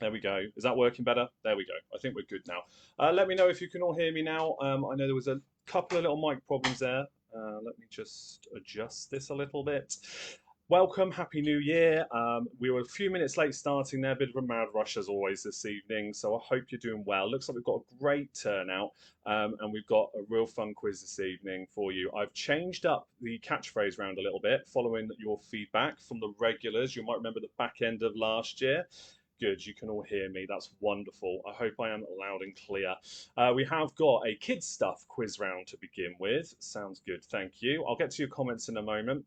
There we go. Is that working better? There we go. I think we're good now. Let me know if you can all hear me now. I know there was a couple of little mic problems there. Let me just adjust this a little bit. Welcome, Happy New Year. We were a few minutes late starting there, a bit of a mad rush as always this evening, so I hope you're doing well. Looks like we've got a great turnout, and we've got a real fun quiz this evening for you. I've changed up the catchphrase round a little bit following your feedback from the regulars. You might remember the back end of last year. Good, you can all hear me. That's wonderful. I hope I am loud and clear. We have got a kids stuff quiz round to begin with. Sounds good, thank you. I'll get to your comments in a moment.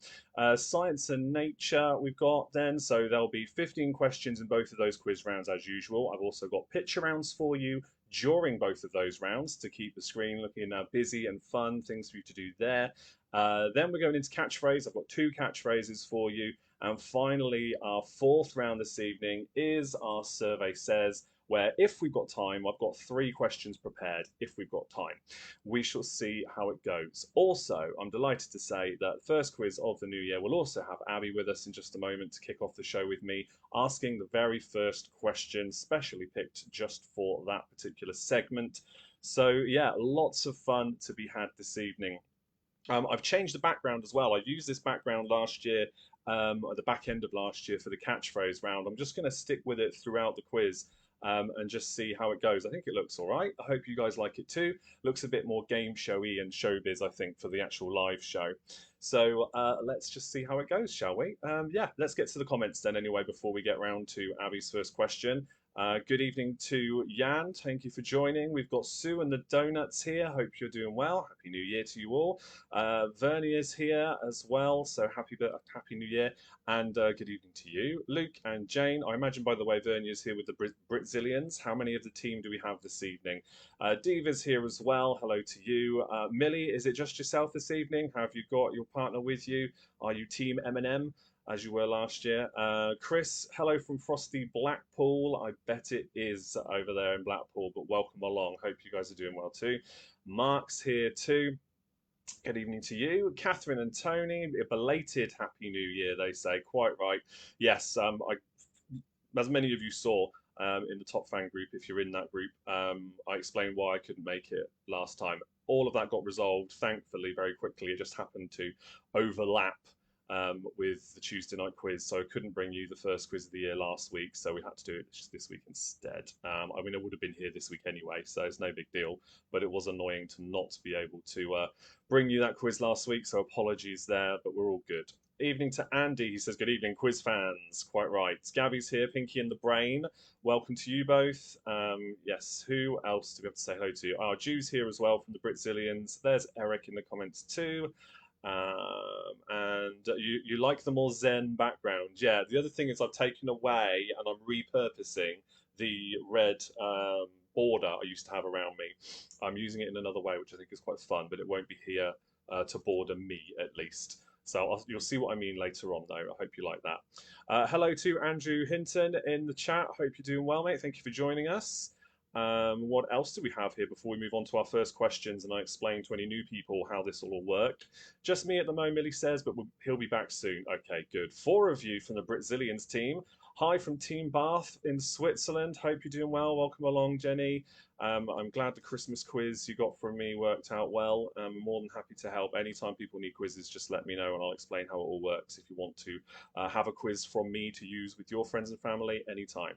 Science and nature we've got then, so there'll be 15 questions in both of those quiz rounds as usual. I've also got picture rounds for you during both of those rounds to keep the screen looking busy and fun, things for you to do there. Then we're going into catchphrase. I've got 2 catchphrases for you. And finally, our 4th round this evening is our survey says, where if we've got time, I've got 3 questions prepared if we've got time. We shall see how it goes. Also, I'm delighted to say that first quiz of the new year will also have Abby with us in just a moment to kick off the show with me, asking the very first question, specially picked just for that particular segment. So yeah, lots of fun to be had this evening. I've changed the background as well. I used this background last year, at the back end of last year for the catchphrase round. I'm just going to stick with it throughout the quiz and just see how it goes. I think it looks all right. I hope you guys like it too. Looks a bit more game showy and showbiz, I think, for the actual live show. So let's just see how it goes, shall we? Yeah, let's get to the comments then anyway before we get round to Abby's first question. Good evening to Jan. Thank you for joining. We've got Sue and the Donuts here. Hope you're doing well. Happy New Year to you all. Vernie is here as well. So happy New Year and good evening to you. Luke and Jane. I imagine, by the way, Vernie is here with the Brazilians. How many of the team do we have this evening? Diva's here as well. Hello to you. Millie, is it just yourself this evening? Have you got your partner with you? Are you team M&M? As you were last year. Chris, hello from Frosty Blackpool. I bet it is over there in Blackpool, but welcome along. Hope you guys are doing well too. Mark's here too. Good evening to you. Catherine and Tony, a belated Happy New Year, they say. Quite right. Yes, as many of you saw in the Top Fan group, if you're in that group, I explained why I couldn't make it last time. All of that got resolved, thankfully, very quickly. It just happened to overlap with the Tuesday night quiz, so I couldn't bring you the first quiz of the year last week, so we had to do it this week instead. I mean, I would have been here this week anyway, so it's no big deal, but it was annoying to not be able to bring you that quiz last week, so apologies there, but we're all good. Evening to Andy. He says, good evening, quiz fans. Quite right. Gabby's here, Pinky and the Brain. Welcome to you both. Yes, who else do we have to say hello to? Oh, Jude's here as well from the Brazilians. There's Eric in the comments too. And you like the more zen background. Yeah, the other thing is I've taken away and I'm repurposing the red border I used to have around me. I'm using it in another way, which I think is quite fun, but it won't be here to border me at least. So you'll see what I mean later on, though. I hope you like that. Hello to Andrew Hinton in the chat. Hope you're doing well, mate. Thank you for joining us. What else do we have here before we move on to our first questions and I explain to any new people how this will all work? Just me at the moment, Millie says, but he'll be back soon. Okay, good. 4 of you from the Brazilians team. Hi from Team Bath in Switzerland. Hope you're doing well. Welcome along, Jenny. I'm glad the Christmas quiz you got from me worked out well. I'm more than happy to help. Anytime people need quizzes, just let me know and I'll explain how it all works if you want to have a quiz from me to use with your friends and family anytime.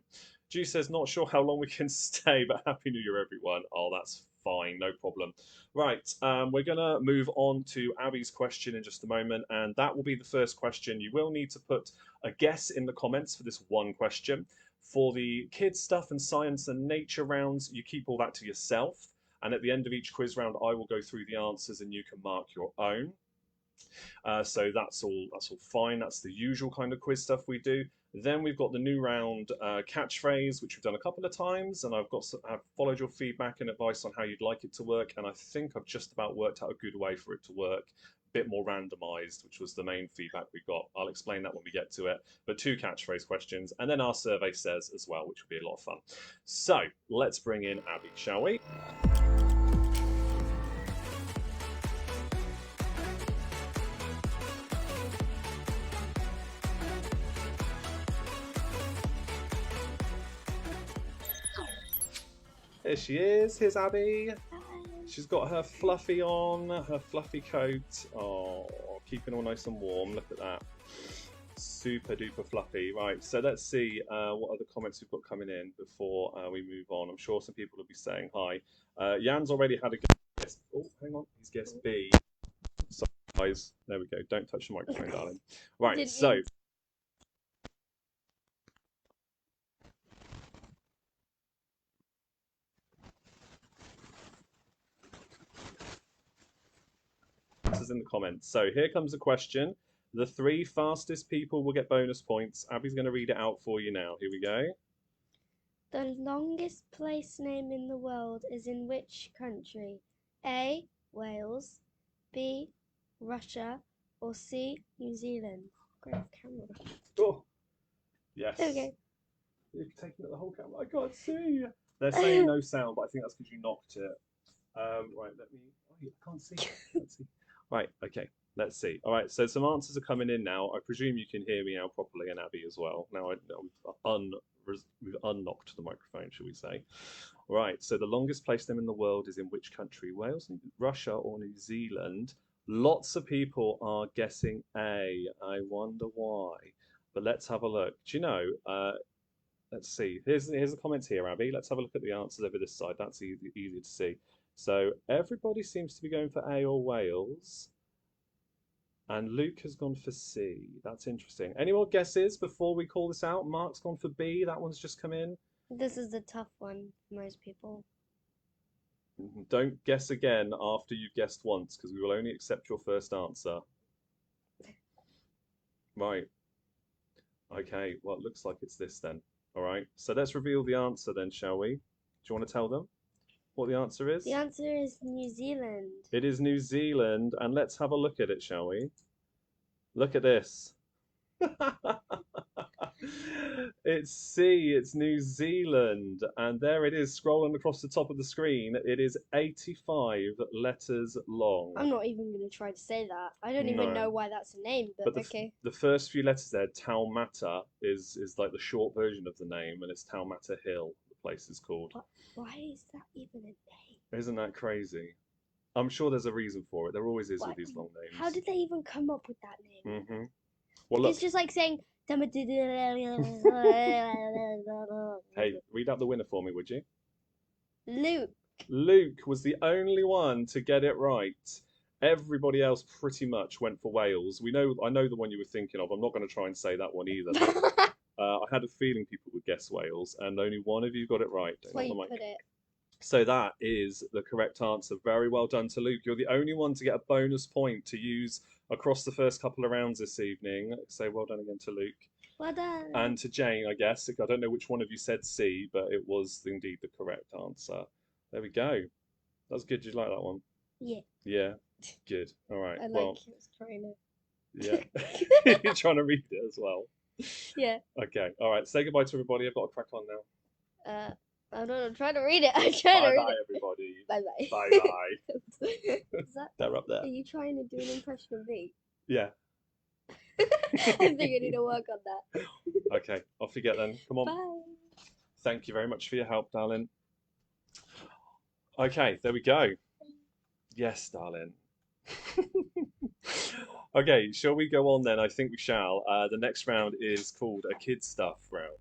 G says, not sure how long we can stay, but Happy New Year, everyone. Oh, that's fine, no problem. Right, we're going to move on to Abby's question in just a moment, and that will be the first question. You will need to put a guess in the comments for this one question. For the kids stuff and science and nature rounds, you keep all that to yourself. And at the end of each quiz round, I will go through the answers and you can mark your own. So that's all fine. That's the usual kind of quiz stuff we do. Then we've got the new round catchphrase, which we've done a couple of times, and I've followed your feedback and advice on how you'd like it to work, and I think I've just about worked out a good way for it to work. A bit more randomized, which was the main feedback we got. I'll explain that when we get to it. But 2 catchphrase questions, and then our survey says as well, which will be a lot of fun. So let's bring in Abby, shall we? Here she is. Here's Abby. Hi. She's got her fluffy on, her fluffy coat. Oh, keeping all nice and warm. Look at that. Super duper fluffy. Right, so let's see what other comments we've got coming in before we move on. I'm sure some people will be saying hi. Jan's already had a guess. Oh, hang on. He's guessed B. Sorry, guys. There we go. Don't touch the microphone, darling. Right, so. Answers in the comments. So here comes a question. The 3 fastest people will get bonus points. Abby's going to read it out for you now. Here we go. The longest place name in the world is in which country? A. Wales, B. Russia, or C. New Zealand? Grab camera. Oh, yes. Okay. You're taking it the whole camera. I can't see. They're saying no sound, but I think that's because you knocked it. Right, let me. Oh, I can't see. Let's see. Right, okay. Let's see. All right, so some answers are coming in now. I presume you can hear me now properly, and Abby as well. Now we've unlocked the microphone, shall we say? All right, so the longest place name in the world is in which country? Wales, Russia, or New Zealand? Lots of people are guessing A. I wonder why. But let's have a look. Do you know? Let's see. Here's the comments here, Abby. Let's have a look at the answers over this side. That's easy to see. So everybody seems to be going for A or Wales. And Luke has gone for C. That's interesting. Any more guesses before we call this out? Mark's gone for B. That one's just come in. This is the tough one for most people. Don't guess again after you've guessed once, because we will only accept your first answer. Right. Okay, well, it looks like it's this then. All right. So let's reveal the answer then, shall we? Do you want to tell them what the answer is? The answer is New Zealand. It is New Zealand, and let's have a look at it, shall we? Look at this. It's C, it's New Zealand, and there it is scrolling across the top of the screen. It is 85 letters long. I'm not even going to try to say that. I don't even know why that's a name, but okay. The first few letters there, Taumata, is like the short version of the name, and it's Taumata Hill, the place is called. But why is that even a name? Isn't that crazy? I'm sure there's a reason for it. There always is with these long names. How did they even come up with that name? Mm-hmm. Well, look. It's just like saying... Hey, read out the winner for me, would you? Luke. Luke was the only one to get it right. Everybody else pretty much went for Wales. I know the one you were thinking of. I'm not going to try and say that one either. I had a feeling people would guess Wales, and only one of you got it right. That's where you put it. So that is the correct answer. Very well done to Luke. You're the only one to get a bonus point to use across the first couple of rounds this evening. So well done again to Luke. Well done. And to Jane, I guess. I don't know which one of you said C, but it was indeed the correct answer. There we go. That's good. Did you like that one? Yeah. Yeah. Good. All right. I like trying to. Yeah. You're trying to read it as well. Yeah. Okay. All right. Say goodbye to everybody. I've got to crack on now. I don't know. I'm trying to read it. I'm trying to read Bye, it. everybody. Bye-bye. Bye-bye. They're up there. Are you trying to do an impression of me? Yeah. I think I need to work on that. Okay. Off you get then. Come on. Bye. Thank you very much for your help, darling. Okay. There we go. Yes, darling. Okay. Shall we go on then? I think we shall. The next round is called a kid stuff round.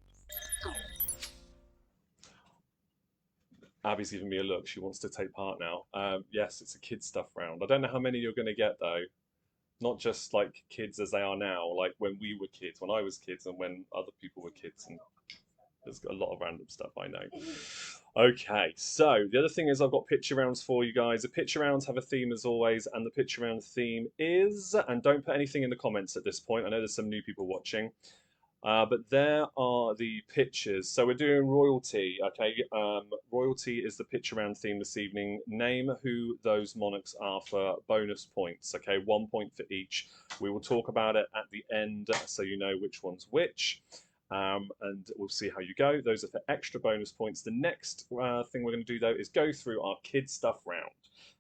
Abby's giving me a look. She wants to take part now. Yes, it's a kid stuff round. I don't know how many you're going to get though. Not just like kids as they are now, like when we were kids, when I was kids, and when other people were kids. And there's a lot of random stuff, I know. Okay, so the other thing is I've got picture rounds for you guys. The picture rounds have a theme as always, and the picture round theme is, and don't put anything in the comments at this point. I know there's some new people watching. But there are the pictures. So we're doing royalty, okay? Royalty is the picture round theme this evening. Name who those monarchs are for bonus points, okay? 1 point for each. We will talk about it at the end so you know which one's which. And we'll see how you go. Those are for extra bonus points. The next thing we're going to do, though, is go through our kid stuff round.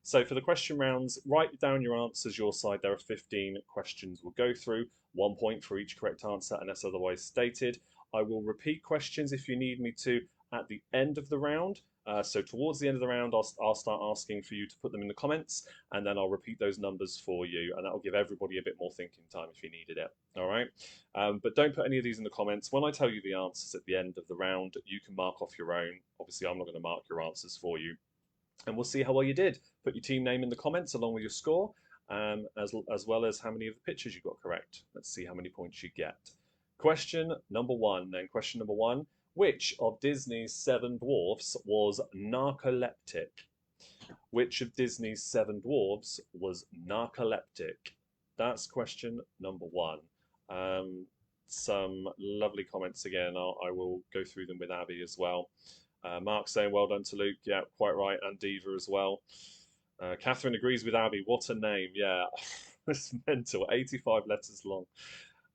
So for the question rounds, write down your answers your side. There are 15 questions we'll go through. 1 point for each correct answer, unless otherwise stated. I will repeat questions if you need me to at the end of the round. So towards the end of the round, I'll start asking for you to put them in the comments, and then I'll repeat those numbers for you, and that will give everybody a bit more thinking time if you needed it. All right. But don't put any of these in the comments. When I tell you the answers at the end of the round, you can mark off your own. Obviously, I'm not going to mark your answers for you, and we'll see how well you did. Put your team name in the comments along with your score, as well as how many of the pictures you got correct. Let's see how many points you get. Question number one. Then question number one. Which of Disney's seven dwarfs was narcoleptic? Which of Disney's seven dwarfs was narcoleptic? That's question number one. Some lovely comments again. I will go through them with Abby as well. Mark saying, well done to Luke. Yeah, quite right. And Diva as well. Catherine agrees with Abby. What a name. Yeah, it's mental. 85 letters long.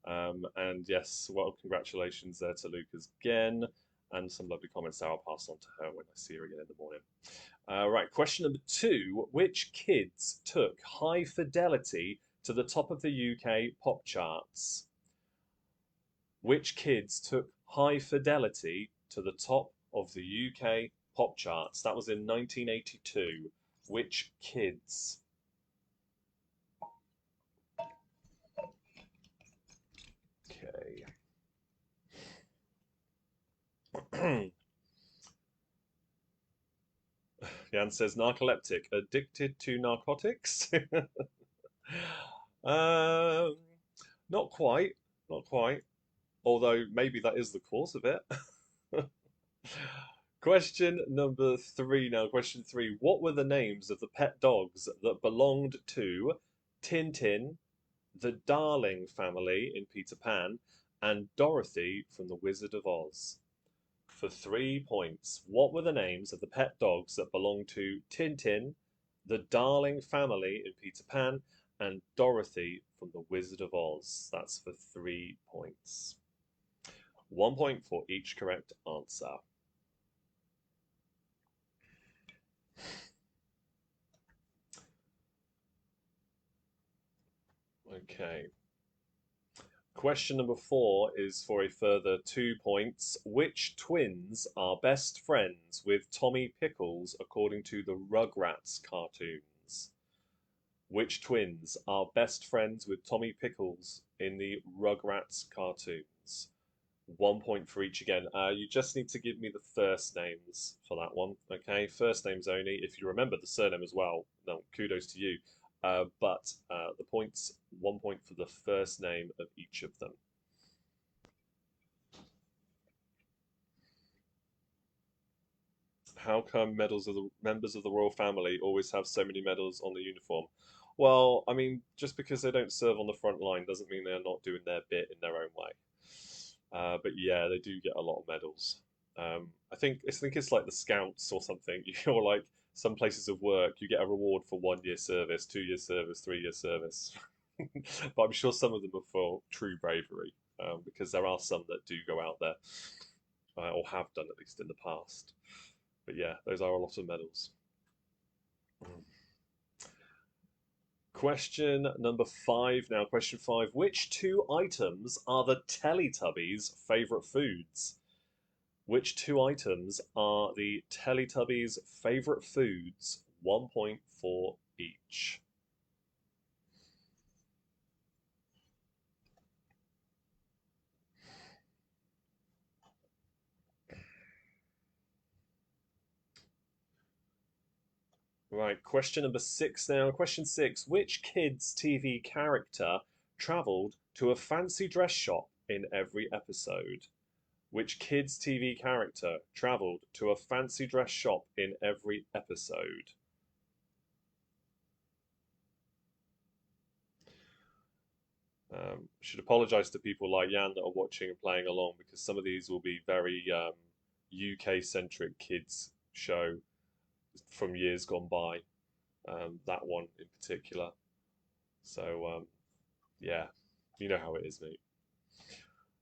And yes, well, congratulations there to Luke again. And some lovely comments there. I'll pass on to her when I see her again in the morning. Right, question number two. Which kids took High Fidelity to the top of the UK pop charts? Which kids took High Fidelity to the top of the UK pop charts? That was in 1982. Which kids? Okay. Jan says narcoleptic, addicted to narcotics. Not quite, not quite. Although maybe that is the cause of it. Question number three now. Question three. What were the names of the pet dogs that belonged to Tintin, the Darling family in Peter Pan, and Dorothy from The Wizard of Oz? For 3 points. What were the names of the pet dogs that belonged to Tintin, the Darling family in Peter Pan, and Dorothy from The Wizard of Oz? That's for 3 points. 1 point for each correct answer. Okay. Question number four is for a further 2 points. Which twins are best friends with Tommy Pickles according to the Rugrats cartoons? Which twins are best friends with Tommy Pickles in the Rugrats cartoons? 1 point for each again. You just need to give me the first names for that one, okay? First names only. If you remember the surname as well, no, kudos to you. But the points, 1 point for the first name of each of them. How come medals of the members of the royal family always have so many medals on the uniform? Well, I mean, just because they don't serve on the front line doesn't mean they're not doing their bit in their own way. But yeah, they do get a lot of medals. I think it's like the Scouts or something. You're like some places of work, you get a reward for 1 year service, 2 year service, 3 year service. But I'm sure some of them are for true bravery, because there are some that do go out there, or have done at least in the past. But yeah, those are a lot of medals. Question number five now. Question five. Which two items are the Teletubbies' favourite foods? Which two items are the Teletubbies' favourite foods? 1 point for each. Right, question number six now. Question six. Which kids' TV character travelled to a fancy dress shop in every episode? Which kids' TV character travelled to a fancy dress shop in every episode? Should apologise to people like Jan that are watching and playing along, because some of these will be very UK-centric kids show from years gone by. That one in particular. So yeah, you know how it is, mate.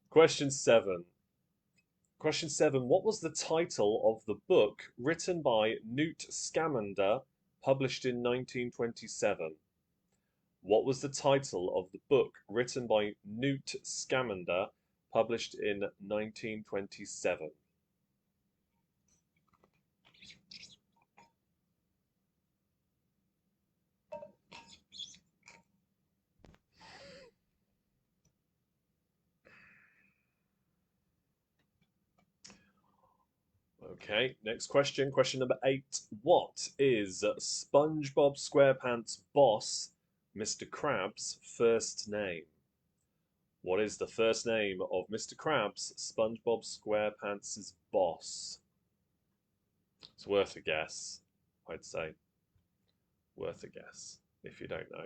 Question seven. Question seven. What was the title of the book written by Newt Scamander, published in 1927? What was the title of the book written by Newt Scamander, published in 1927? Okay, next question. Question number 8. What is SpongeBob SquarePants' boss, Mr. Krabs' first name? What is the first name of Mr. Krabs, SpongeBob SquarePants' boss? It's worth a guess, I'd say. Worth a guess if you don't know.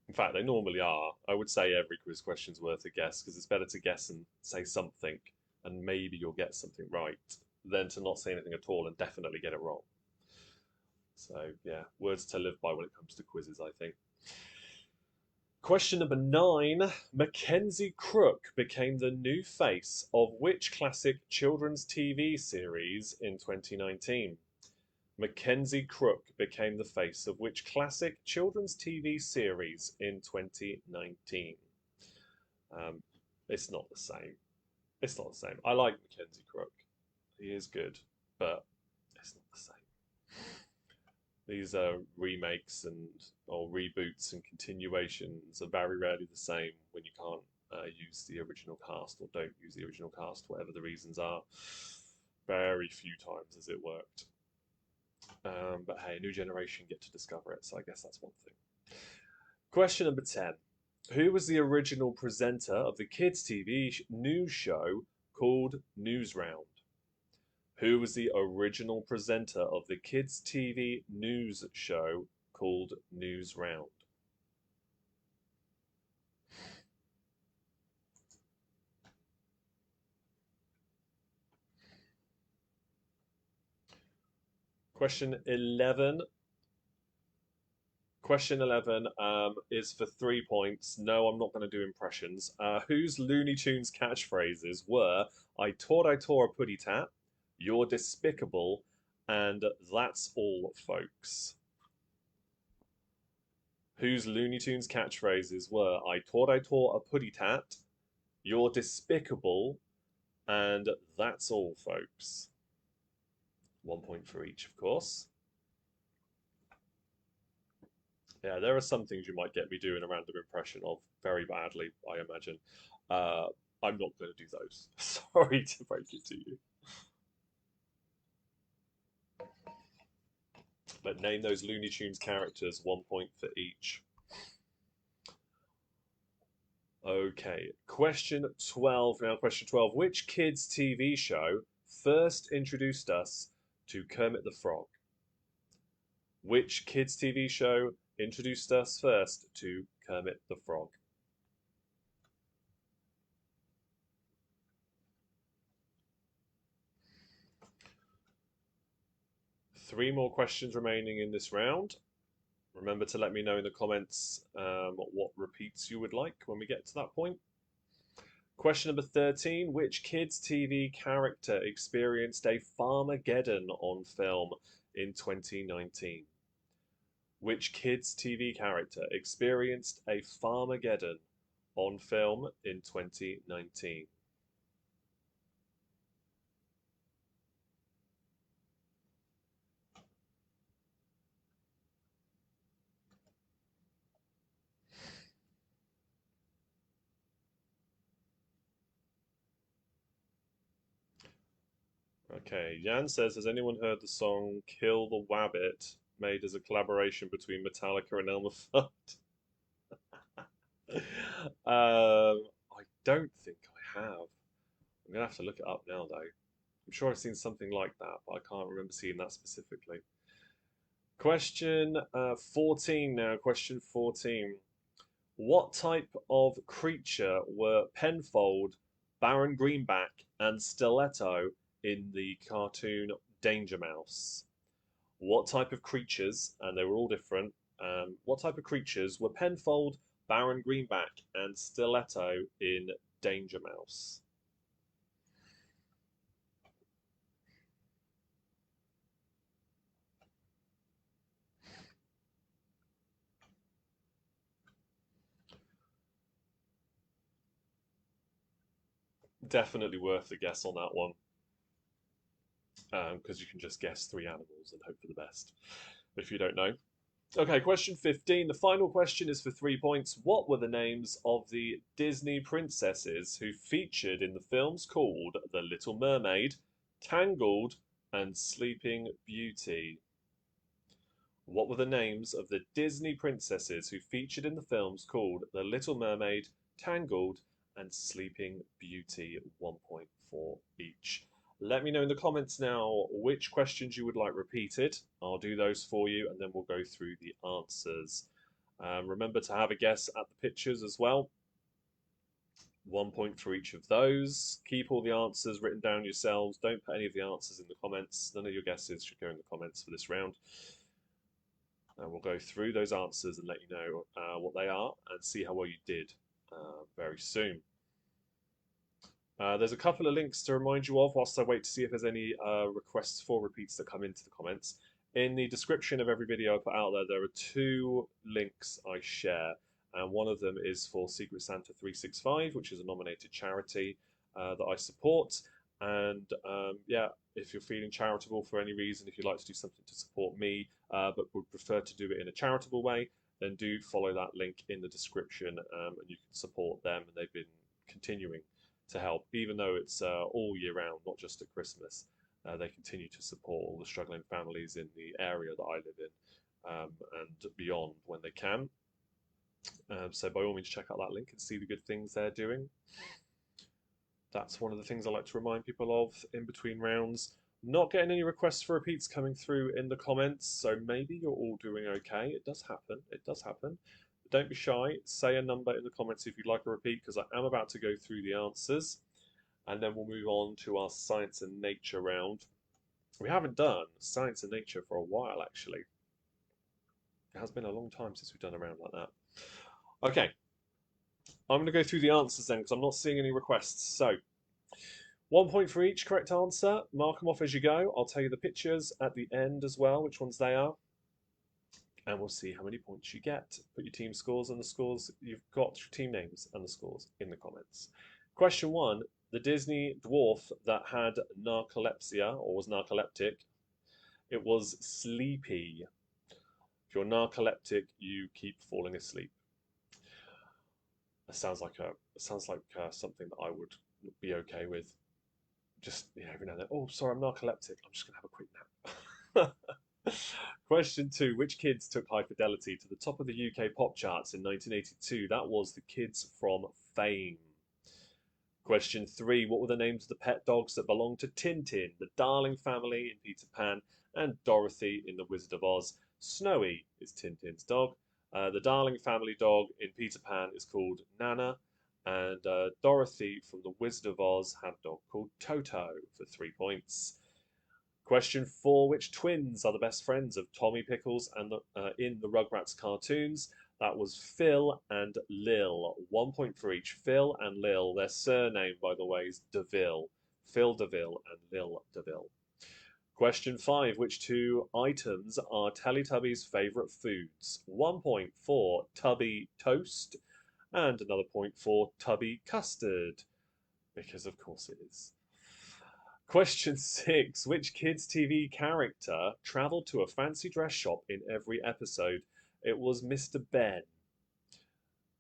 In fact, they normally are. I would say every quiz question's worth a guess because it's better to guess and say something and maybe you'll get something right than to not say anything at all and definitely get it wrong. So, yeah, words to live by when it comes to quizzes, I think. Question number 9. Mackenzie Crook became the new face of which classic children's TV series in 2019? Mackenzie Crook became the face of which classic children's TV series in 2019? It's not the same. It's not the same. I like Mackenzie Crook. He is good, but it's not the same. These remakes and or reboots and continuations are very rarely the same when you can't use the original cast or don't use the original cast, whatever the reasons are. Very few times has it worked. But hey, a new generation get to discover it, so I guess that's one thing. Question number 10. Who was the original presenter of the kids' TV news show called Newsround? Who was the original presenter of the kids' TV news show called Newsround? Question 11. Question 11 is for 3 points. No, I'm not going to do impressions. Whose Looney Tunes catchphrases were I taught a putty tat, you're despicable, and that's all, folks? Whose Looney Tunes catchphrases were I taught a putty tat, you're despicable, and that's all, folks? 1 point for each, of course. Yeah, there are some things you might get me doing a random impression of very badly, I imagine. I'm not going to do those. Sorry to break it to you. But name those Looney Tunes characters, 1 point for each. Okay, question 12 now. Question 12. Which kids' TV show first introduced us to Kermit the Frog? Which kids' TV show introduced us first to Kermit the Frog? Three more questions remaining in this round. Remember to let me know in the comments what repeats you would like when we get to that point. Question number 13. Which kids' TV character experienced a Farmageddon on film in 2019? Which kids' TV character experienced a Farmageddon on film in 2019? Okay, Jan says, has anyone heard the song Kill the Wabbit, made as a collaboration between Metallica and Elmer Fudd? I don't think I have. I'm going to have to look it up now, though. I'm sure I've seen something like that, but I can't remember seeing that specifically. Question 14 now. Question 14. What type of creature were Penfold, Baron Greenback, and Stiletto in the cartoon Danger Mouse? What type of creatures, and they were all different, what type of creatures were Penfold, Baron Greenback, and Stiletto in Danger Mouse? Definitely worth a guess on that one. Because you can just guess 3 animals and hope for the best. But if you don't know, Okay, question 15. The final question is for 3 points. What were the names of the Disney princesses who featured in the films called The Little Mermaid, Tangled, and Sleeping Beauty? What were the names of the Disney princesses who featured in the films called The Little Mermaid, Tangled, and Sleeping Beauty? 1 point for each. Let me know in the comments now which questions you would like repeated. I'll do those for you and then we'll go through the answers. Remember to have a guess at the pictures as well. 1 point for each of those. Keep all the answers written down yourselves. Don't put any of the answers in the comments. None of your guesses should go in the comments for this round. And we'll go through those answers and let you know what they are and see how well you did very soon. There's a couple of links to remind you of whilst I wait to see if there's any requests for repeats that come into the comments. In the description of every video I put out there, there are 2 links I share, and one of them is for Secret Santa 365, which is a nominated charity that I support. And yeah, if you're feeling charitable for any reason, if you'd like to do something to support me, but would prefer to do it in a charitable way, then do follow that link in the description, and you can support them. And they've been continuing to help, even though it's all year round, not just at Christmas. They continue to support all the struggling families in the area that I live in and beyond when they can. So by all means, check out that link and see the good things they're doing. That's one of the things I like to remind people of in between rounds. Not getting any requests for repeats coming through in the comments, so maybe you're all doing okay. It does happen. It does happen. But don't be shy. Say a number in the comments if you'd like a repeat, because I am about to go through the answers. And then we'll move on to our science and nature round. We haven't done science and nature for a while, actually. It has been a long time since we've done a round like that. Okay, I'm going to go through the answers then, because I'm not seeing any requests. So, 1 point for each correct answer. Mark them off as you go. I'll tell you the pictures at the end as well, which ones they are. And we'll see how many points you get. Put your team scores and the scores you've got, your team names and the scores in the comments. Question 1. The Disney dwarf that had narcolepsia, or was narcoleptic, it was Sleepy. If you're narcoleptic, you keep falling asleep. That sounds like something that I would be okay with. Just every now and then. Oh, sorry, I'm narcoleptic. I'm just gonna have a quick nap. Question 2. Which kids took High Fidelity to the top of the UK pop charts in 1982? That was the kids from Fame. Question 3. What were the names of the pet dogs that belonged to Tintin, the Darling family in Peter Pan, and Dorothy in The Wizard of Oz? Snowy is Tintin's dog. The Darling family dog in Peter Pan is called Nana. And Dorothy from The Wizard of Oz had a dog called Toto for 3 points. Question 4. Which twins are the best friends of Tommy Pickles and in the Rugrats cartoons? That was Phil and Lil. 1 point for each. Phil and Lil. Their surname, by the way, is DeVille. Phil DeVille and Lil DeVille. Question 5. Which 2 items are Teletubbies' favourite foods? 1 point for Tubby Toast and another point for Tubby Custard. Because of course it is. Question 6. Which kids' TV character travelled to a fancy dress shop in every episode? It was Mr. Ben.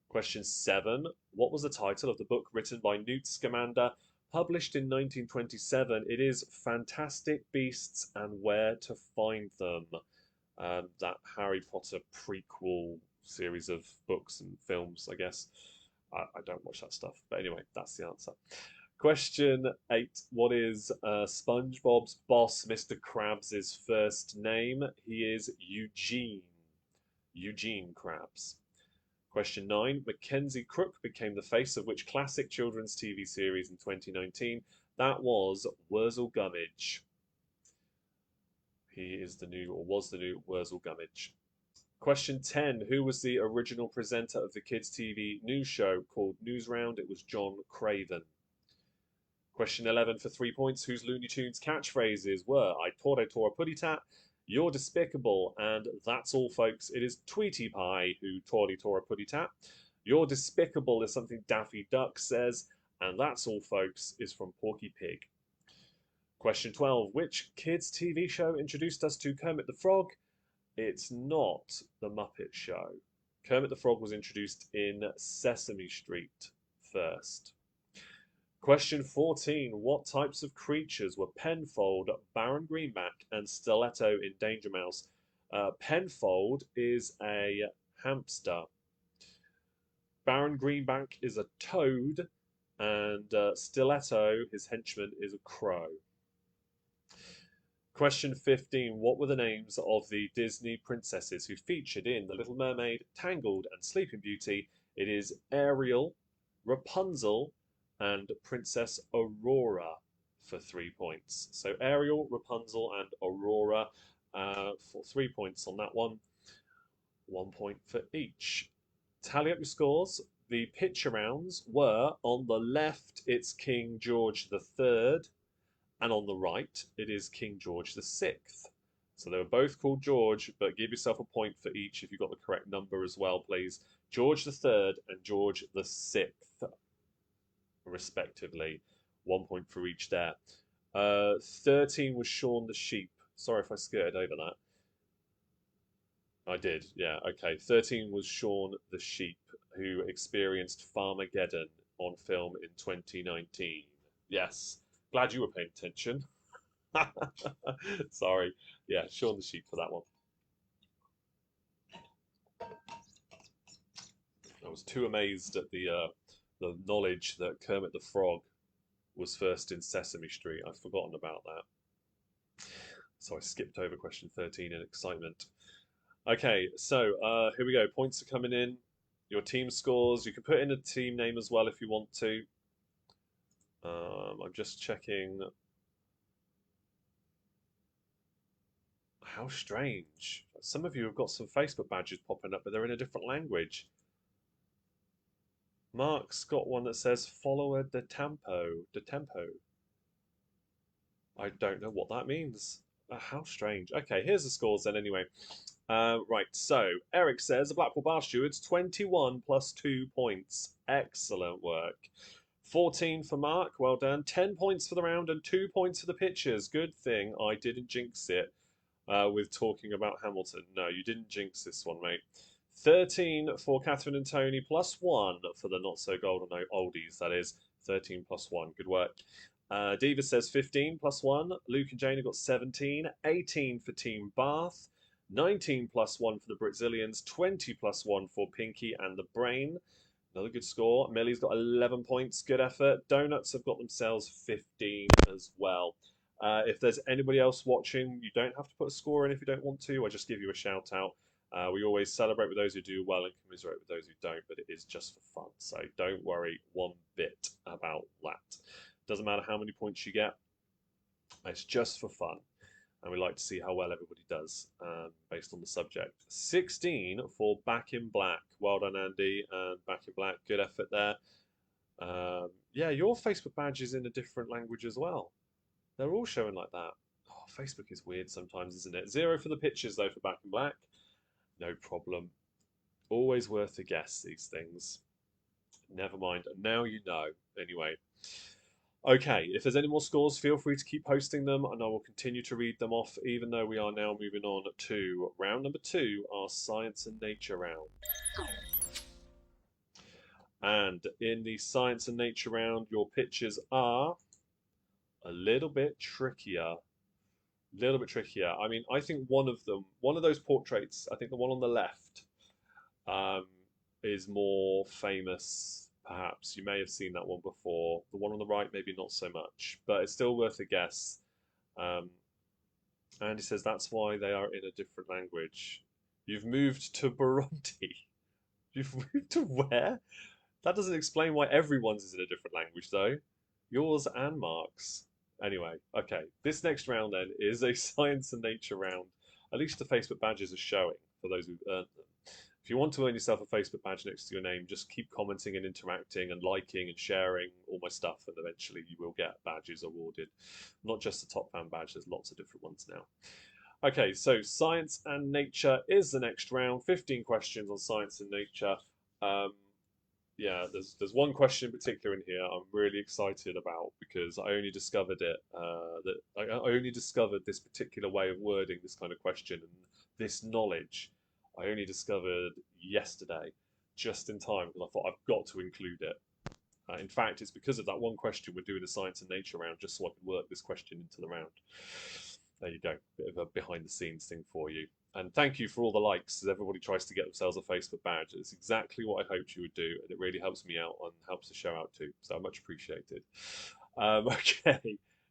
Question 7. What was the title of the book written by Newt Scamander, published in 1927? It is Fantastic Beasts and Where to Find Them. That Harry Potter prequel series of books and films, I guess. I don't watch that stuff. But anyway, that's the answer. Question 8. What is SpongeBob's boss, Mr. Krabs' first name? He is Eugene. Eugene Krabs. Question 9. Mackenzie Crook became the face of which classic children's TV series in 2019? That was Wurzel Gummidge. He is the new, or was the new, Wurzel Gummidge. Question 10. Who was the original presenter of the kids' TV news show called Newsround? It was John Craven. Question 11 for 3 points. Whose Looney Tunes catchphrases were I taught a putty tat, you're despicable, and that's all, folks. It is Tweety Pie who taught a putty tat. You're despicable is something Daffy Duck says, and that's all, folks, is from Porky Pig. Question 12. Which kids' TV show introduced us to Kermit the Frog? It's not The Muppet Show. Kermit the Frog was introduced in Sesame Street first. Question 14. What types of creatures were Penfold, Baron Greenback, and Stiletto in Danger Mouse? Penfold is a hamster. Baron Greenback is a toad, and Stiletto, his henchman, is a crow. Question 15. What were the names of the Disney princesses who featured in The Little Mermaid, Tangled, and Sleeping Beauty? It is Ariel, Rapunzel, and Princess Aurora for 3 points. So Ariel, Rapunzel, and Aurora for 3 points on that one. 1 point for each. Tally up your scores. The picture rounds were on the left, it's King George III, and on the right, it is King George VI. So they were both called George, but give yourself a point for each if you got the correct number as well, please. George III and George VI, respectively. 1 point for each there. 13 was Shaun the Sheep. Sorry if I skirted over that. I did, yeah, okay. 13 was Shaun the Sheep, who experienced Farmageddon on film in 2019. Yes, glad you were paying attention. Sorry, yeah, Shaun the Sheep for that one. I was too amazed at the knowledge that Kermit the Frog was first in Sesame Street. I'd forgotten about that. So I skipped over question 13 in excitement. Okay, so here we go. Points are coming in. Your team scores. You can put in a team name as well if you want to. I'm just checking. How strange. Some of you have got some Facebook badges popping up, but they're in a different language. Mark's got one that says follower de tempo. De tempo. I don't know what that means. How strange. Okay, here's the scores then anyway. Right, so Eric says the Blackpool Bar Stewards 21 plus 2 points. Excellent work. 14 for Mark, well done. 10 points for the round and 2 points for the pitchers. Good thing I didn't jinx it with talking about Hamilton. No, you didn't jinx this one, mate. 13 for Catherine and Tony, plus 1 for the not so golden oldies, that is. 13 plus 1. Good work. Diva says 15 plus 1. Luke and Jane have got 17. 18 for Team Bath. 19 plus 1 for the Brazilians. 20 plus 1 for Pinky and the Brain. Another good score. Millie's got 11 points. Good effort. Donuts have got themselves 15 as well. If there's anybody else watching, you don't have to put a score in if you don't want to. I just give you a shout out. We always celebrate with those who do well and commiserate with those who don't, but it is just for fun. So don't worry one bit about that. Doesn't matter how many points you get. It's just for fun. And we like to see how well everybody does based on the subject. 16 for Back in Black. Well done, Andy. And Back in Black, good effort there. Yeah, your Facebook badge is in a different language as well. They're all showing like that. Oh, Facebook is weird sometimes, isn't it? 0 for the pictures, though, for Back in Black. No problem. Always worth a guess, these things. Never mind. Now you know. Anyway. Okay, if there's any more scores, feel free to keep posting them, and I will continue to read them off, even though we are now moving on to round number 2, our Science and Nature round. And in the Science and Nature round, your pictures are a little bit trickier. I mean, I think one of those portraits, I think the one on the left, is more famous, perhaps. You may have seen that one before. The one on the right, maybe not so much, but it's still worth a guess. Andy says that's why they are in a different language. You've moved to Burundi. You've moved to where? That doesn't explain why everyone's is in a different language, though. Yours and Mark's. Anyway, okay. This next round, then, is a Science and Nature round. At least the Facebook badges are showing, for those who've earned them. If you want to earn yourself a Facebook badge next to your name, just keep commenting and interacting and liking and sharing all my stuff, and eventually you will get badges awarded. Not just the top fan badge, there's lots of different ones now. Okay, so Science and Nature is the next round. 15 questions on Science and Nature. Yeah, there's one question in particular in here I'm really excited about because I only discovered it. I only discovered this particular way of wording this kind of question, and this knowledge I only discovered yesterday, just in time, because I thought I've got to include it. In fact, it's because of that one question we're doing the science and nature round, just so I can work this question into the round. There you go, bit of a behind the scenes thing for you. And thank you for all the likes as everybody tries to get themselves a Facebook badge. It's exactly what I hoped you would do, and it really helps me out and helps the show out too. So much appreciated. Okay,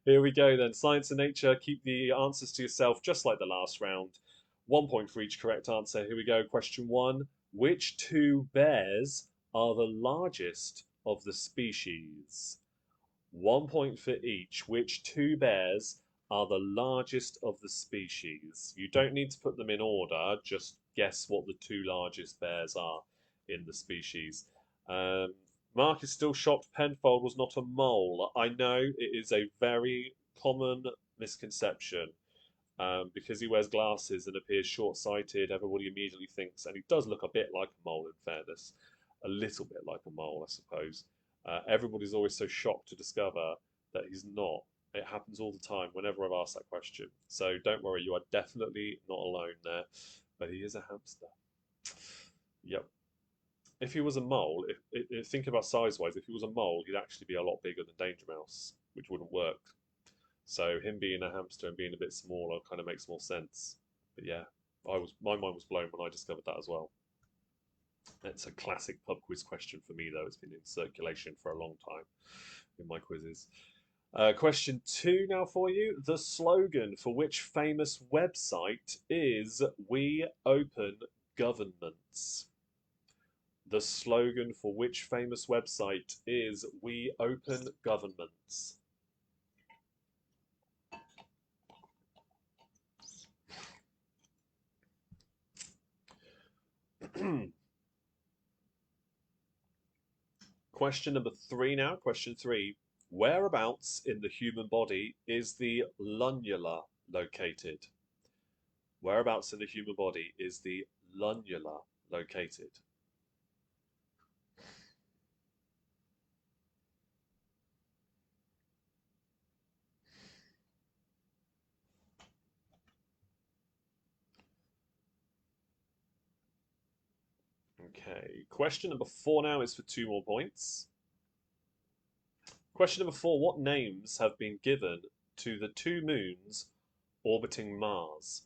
here we go then. Science and nature. Keep the answers to yourself, just like the last round. 1 point for each correct answer. Here we go. Question one. Which two bears are the largest of the species? 1 point for each. Which two bears are the largest of the species? You don't need to put them in order, just guess what the two largest bears are in the species. Mark is still shocked Penfold was not a mole. I know it is a very common misconception. Because he wears glasses and appears short-sighted, everybody immediately thinks, and he does look a bit like a mole in fairness, a little bit like a mole, I suppose. Everybody's always so shocked to discover that he's not. It happens all the time whenever I've asked that question. So don't worry, you are definitely not alone there. But he is a hamster. Yep. If he was a mole, think about size-wise, if he was a mole, he'd actually be a lot bigger than Danger Mouse, which wouldn't work. So him being a hamster and being a bit smaller kind of makes more sense. But yeah, my mind was blown when I discovered that as well. It's a classic pub quiz question for me, though. It's been in circulation for a long time in my quizzes. Question two now for you. The slogan for which famous website is "We Open Governments"? The slogan for which famous website is "We Open Governments"? Question number three now. Question three. Whereabouts in the human body is the lunula located? Whereabouts in the human body is the lunula located? Okay, question number four now is for 2 more points. Question number four, what names have been given to the 2 moons orbiting Mars?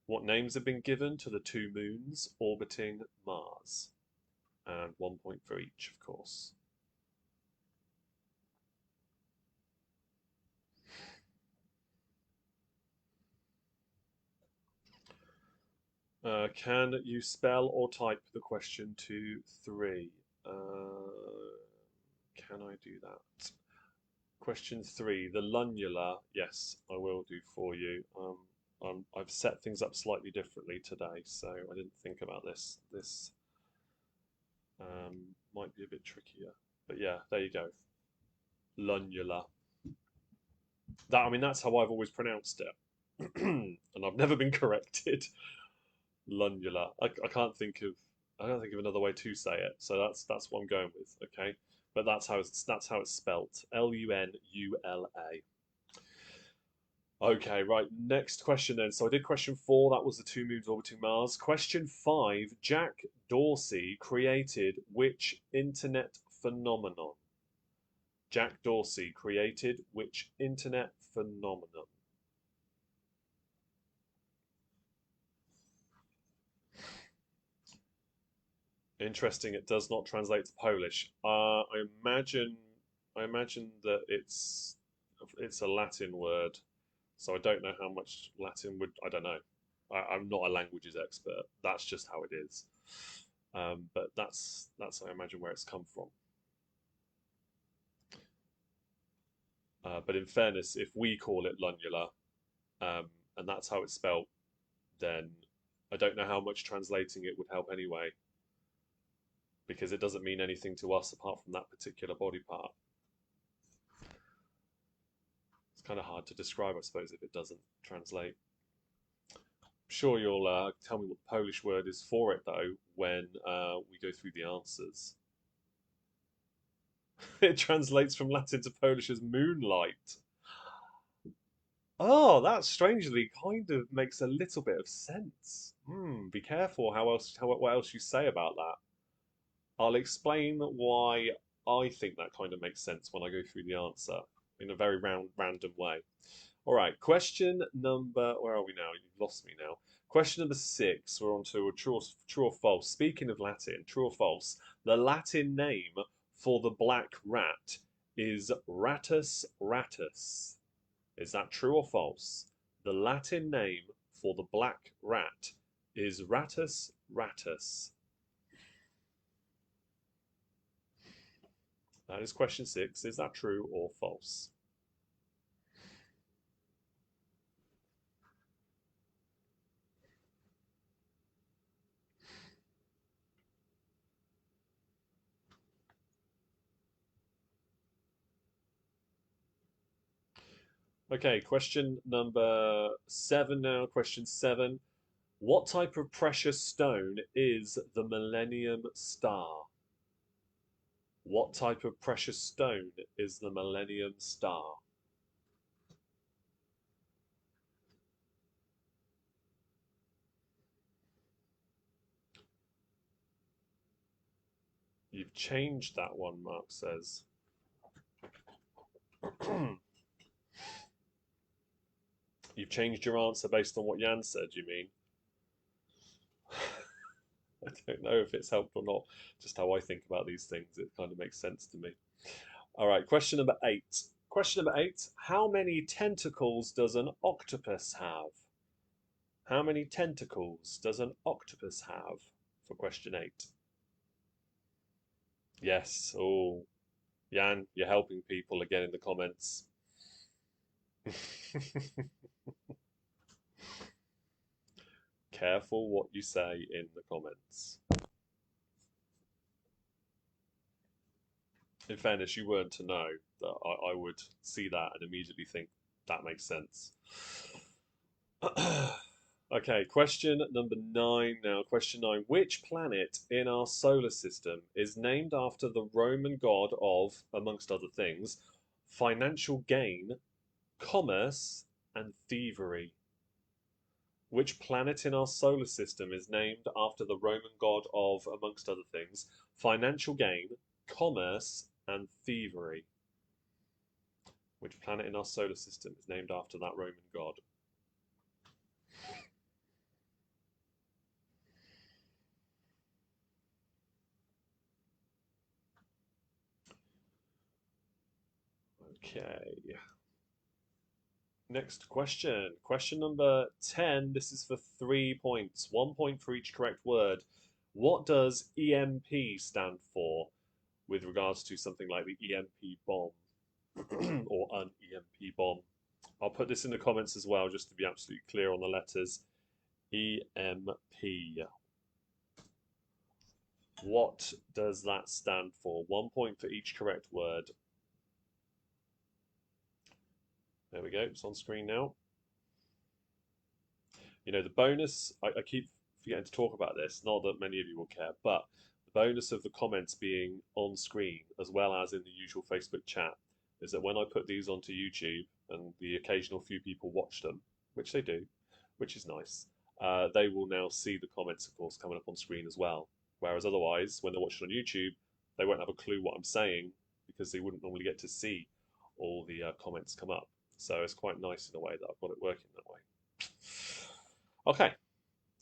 What names have been given to the 2 moons orbiting Mars? And 1 point for each, of course. Can you spell or type the question 2, 3? Can I do that? Question 3, the lunula. Yes, I will do for you. I've set things up slightly differently today, so I didn't think about this. This might be a bit trickier, but yeah, there you go. Lunula. That's how I've always pronounced it, and I've never been corrected. Lunula. I can't think of another way to say it, so that's what I'm going with. Okay, but that's how it's spelt. Lunula. Okay, right. Next question then. So I did question 4. That was the 2 moons orbiting Mars. Question 5. Jack Dorsey created which internet phenomenon? Jack Dorsey created which internet phenomenon? Interesting. It does not translate to Polish. I imagine that it's a Latin word. So I don't know how much Latin would. I don't know. I'm not a languages expert. That's just how it is. But that's I imagine where it's come from. But in fairness, if we call it lunula, and that's how it's spelt, then I don't know how much translating it would help anyway, because it doesn't mean anything to us apart from that particular body part. It's kind of hard to describe, I suppose, if it doesn't translate. I'm sure you'll tell me what the Polish word is for it, though, when we go through the answers. It translates from Latin to Polish as moonlight. Oh, that strangely kind of makes a little bit of sense. Be careful what else you say about that. I'll explain why I think that kind of makes sense when I go through the answer in a very random way. All right, question number, where are we now? You've lost me now. Question number 6, we're on to a true or false. Speaking of Latin, true or false, the Latin name for the black rat is Rattus rattus. Is that true or false? The Latin name for the black rat is Rattus rattus. That is question 6. Is that true or false? Okay, question number 7 now. Question 7. What type of precious stone is the Millennium Star? What type of precious stone is the Millennium Star? You've changed that one, Mark says. You've changed your answer based on what Jan said, you mean? I don't know if it's helped or not. Just how I think about these things, it kind of makes sense to me. All right, question number 8. Question number 8. How many tentacles does an octopus have? How many tentacles does an octopus have? For question 8. Yes. Oh, Jan, you're helping people again in the comments. Careful what you say in the comments. In fairness, you weren't to know that I would see that and immediately think that makes sense. Okay, question number 9 now. Question 9. Which planet in our solar system is named after the Roman god of, amongst other things, financial gain, commerce, and thievery? Which planet in our solar system is named after the Roman god of, amongst other things, financial gain, commerce, and thievery? Which planet in our solar system is named after that Roman god? Okay. Next question. Question number 10. This is for 3 points. 1 point for each correct word. What does EMP stand for with regards to something like the EMP bomb or an EMP bomb? I'll put this in the comments as well just to be absolutely clear on the letters. EMP. What does that stand for? 1 point for each correct word. There we go, it's on screen now. You know, the bonus, I keep forgetting to talk about this, not that many of you will care, but the bonus of the comments being on screen as well as in the usual Facebook chat is that when I put these onto YouTube and the occasional few people watch them, which they do, which is nice, they will now see the comments, of course, coming up on screen as well. Whereas otherwise, when they're watching on YouTube, they won't have a clue what I'm saying because they wouldn't normally get to see all the comments come up. So it's quite nice in a way that I've got it working that way. Okay,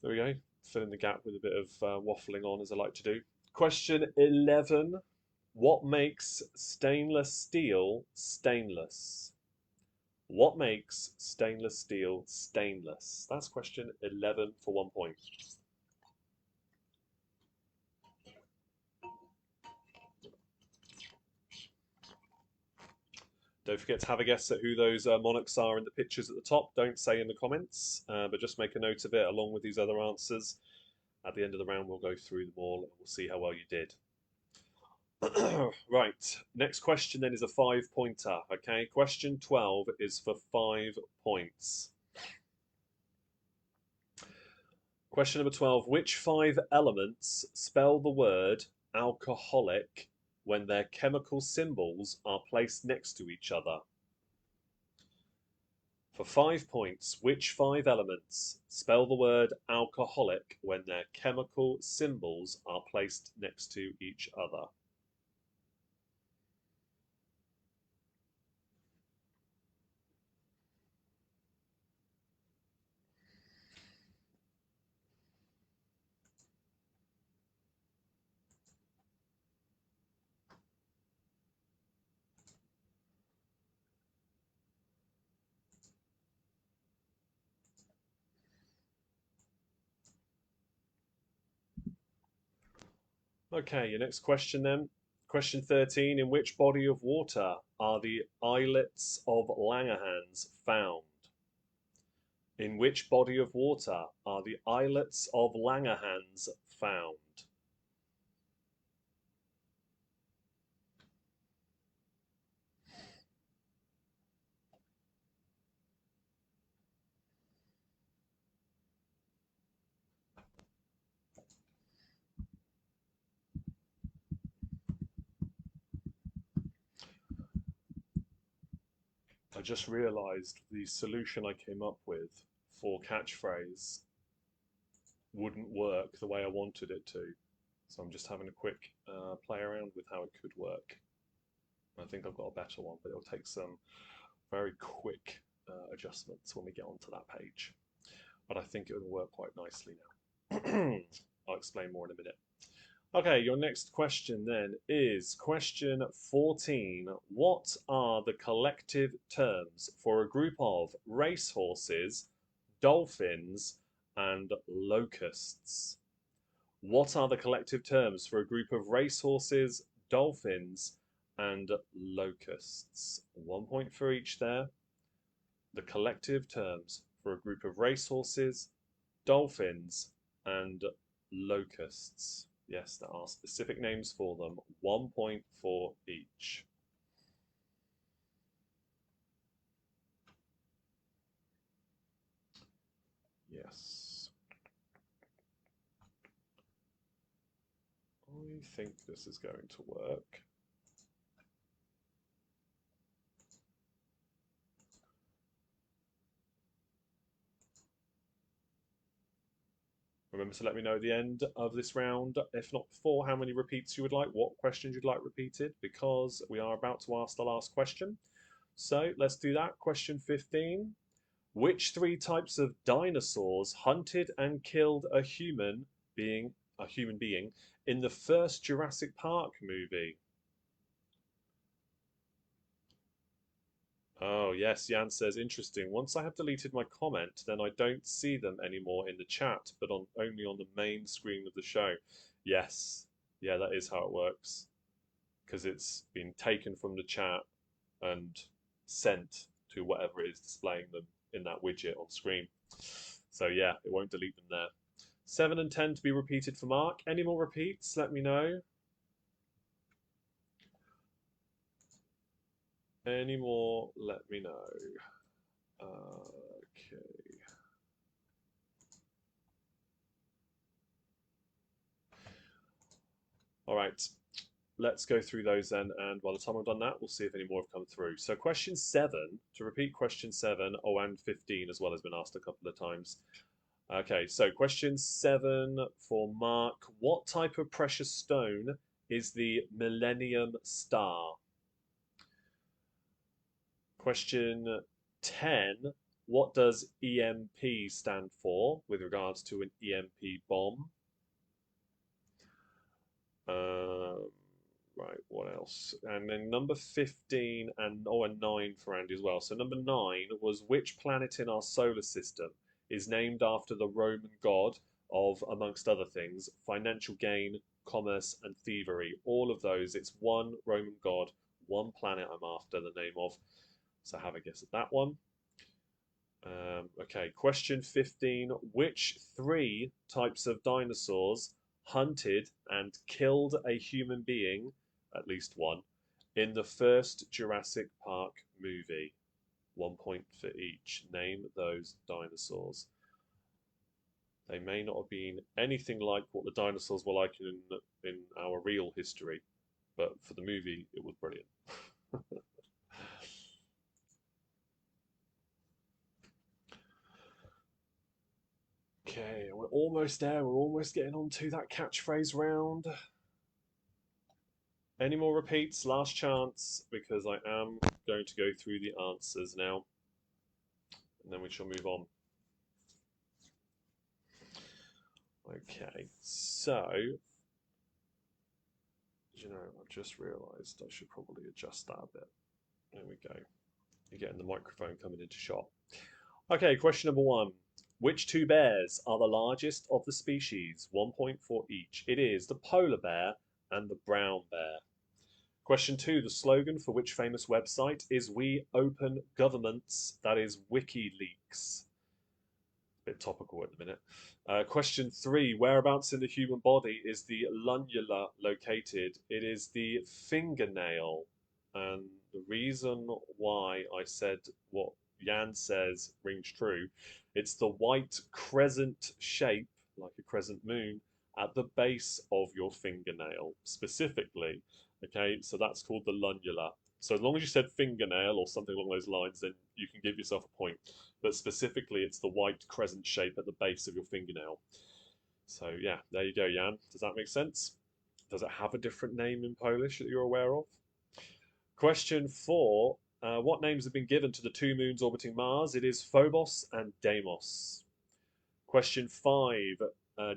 there we go. Fill in the gap with a bit of waffling on, as I like to do. Question 11. What makes stainless steel stainless? What makes stainless steel stainless? That's question 11 for 1 point. Don't forget to have a guess at who those monarchs are in the pictures at the top. Don't say in the comments, but just make a note of it along with these other answers. At the end of the round, we'll go through them all and we'll see how well you did. Right, next question then is a 5-pointer. Okay, question 12 is for 5 points. Question number 12. Which 5 elements spell the word alcoholic when their chemical symbols are placed next to each other? For 5 points, which 5 elements spell the word alcoholic when their chemical symbols are placed next to each other? Okay, your next question then. Question 13. In which body of water are the islets of Langerhans found? In which body of water are the islets of Langerhans found? I just realised the solution I came up with for catchphrase wouldn't work the way I wanted it to. So I'm just having a quick play around with how it could work. I think I've got a better one, but it'll take some very quick adjustments when we get onto that page. But I think it will work quite nicely now. I'll explain more in a minute. Okay, your next question then is question 14. What are the collective terms for a group of racehorses, dolphins, and locusts? What are the collective terms for a group of racehorses, dolphins, and locusts? 1 point for each there. The collective terms for a group of racehorses, dolphins, and locusts. Yes, there are specific names for them. 1 point for each. Yes. I think this is going to work. Remember to let me know at the end of this round, if not before, how many repeats you would like, what questions you'd like repeated, because we are about to ask the last question. So let's do that. Question 15. Which 3 types of dinosaurs hunted and killed a human being in the first Jurassic Park movie? Oh, yes, Jan says, interesting. Once I have deleted my comment, then I don't see them anymore in the chat, but only on the main screen of the show. Yes, yeah, that is how it works. Because it's been taken from the chat and sent to whatever it is displaying them in that widget on screen. So yeah, it won't delete them there. 7 and 10 to be repeated for Mark. Any more repeats? Let me know. Any more? Let me know. Okay. All right. Let's go through those then, and by the time I've done that, we'll see if any more have come through. So question 7, to repeat question 7, oh, and 15 as well has been asked a couple of times. Okay, so question 7 for Mark. What type of precious stone is the Millennium Star? Question 10. What does EMP stand for with regards to an EMP bomb? Right, what else? And then number 15 and 9 for Andy as well. So number 9 was which planet in our solar system is named after the Roman god of, amongst other things, financial gain, commerce, and thievery. All of those, it's one Roman god, one planet I'm after the name of. So have a guess at that one. Okay, question 15. Which 3 types of dinosaurs hunted and killed a human being, at least one, in the first Jurassic Park movie? 1 point for each. Name those dinosaurs. They may not have been anything like what the dinosaurs were like in our real history, but for the movie, it was brilliant. Okay, we're almost there. We're almost getting on to that catchphrase round. Any more repeats? Last chance, because I am going to go through the answers now, and then we shall move on. Okay, so, you know, I've just realised I should probably adjust that a bit. There we go. You're getting the microphone coming into shot. Okay, question number 1. Which two bears are the largest of the species? 1 point for each. It is the polar bear and the brown bear. Question 2. The slogan for which famous website is "We Open Governments," that is WikiLeaks? Bit topical at the minute. Question 3. Whereabouts in the human body is the lunula located? It is the fingernail. And the reason why I said what Jan says rings true, it's the white crescent shape, like a crescent moon, at the base of your fingernail, specifically. Okay, so that's called the lunula. So as long as you said fingernail or something along those lines, then you can give yourself a point. But specifically, it's the white crescent shape at the base of your fingernail. So yeah, there you go, Jan. Does that make sense? Does it have a different name in Polish that you're aware of? Question 4. What names have been given to the 2 moons orbiting Mars? It is Phobos and Deimos. Question 5.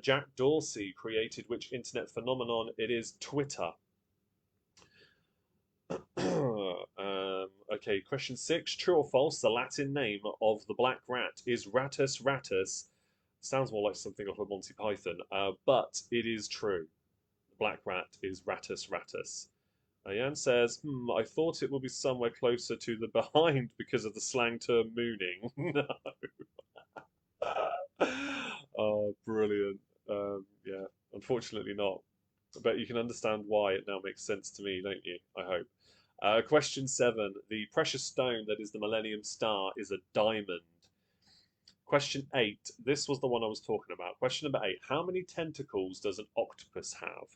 Jack Dorsey created which internet phenomenon? It is Twitter. Okay, question 6. True or false? The Latin name of the black rat is Rattus rattus. Sounds more like something off of Monty Python, but it is true. The black rat is Rattus rattus. Jan says, I thought it would be somewhere closer to the behind because of the slang term mooning. No. Oh, brilliant. Yeah, unfortunately not. But you can understand why it now makes sense to me, don't you? I hope. Question 7. The precious stone that is the Millennium Star is a diamond. Question 8. This was the one I was talking about. Question number 8. How many tentacles does an octopus have?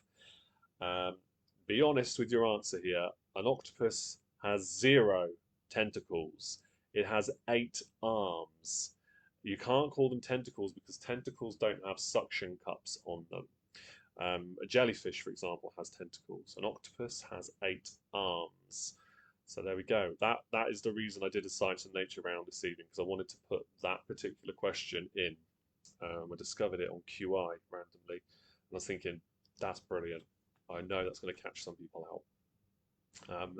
Be honest with your answer here. An octopus has 0 tentacles. It has 8 arms. You can't call them tentacles because tentacles don't have suction cups on them. A jellyfish, for example, has tentacles. An octopus has 8 arms. So there we go. That is the reason I did a science and nature round this evening, because I wanted to put that particular question in. I discovered it on QI randomly, and I was thinking, that's brilliant. I know that's going to catch some people out.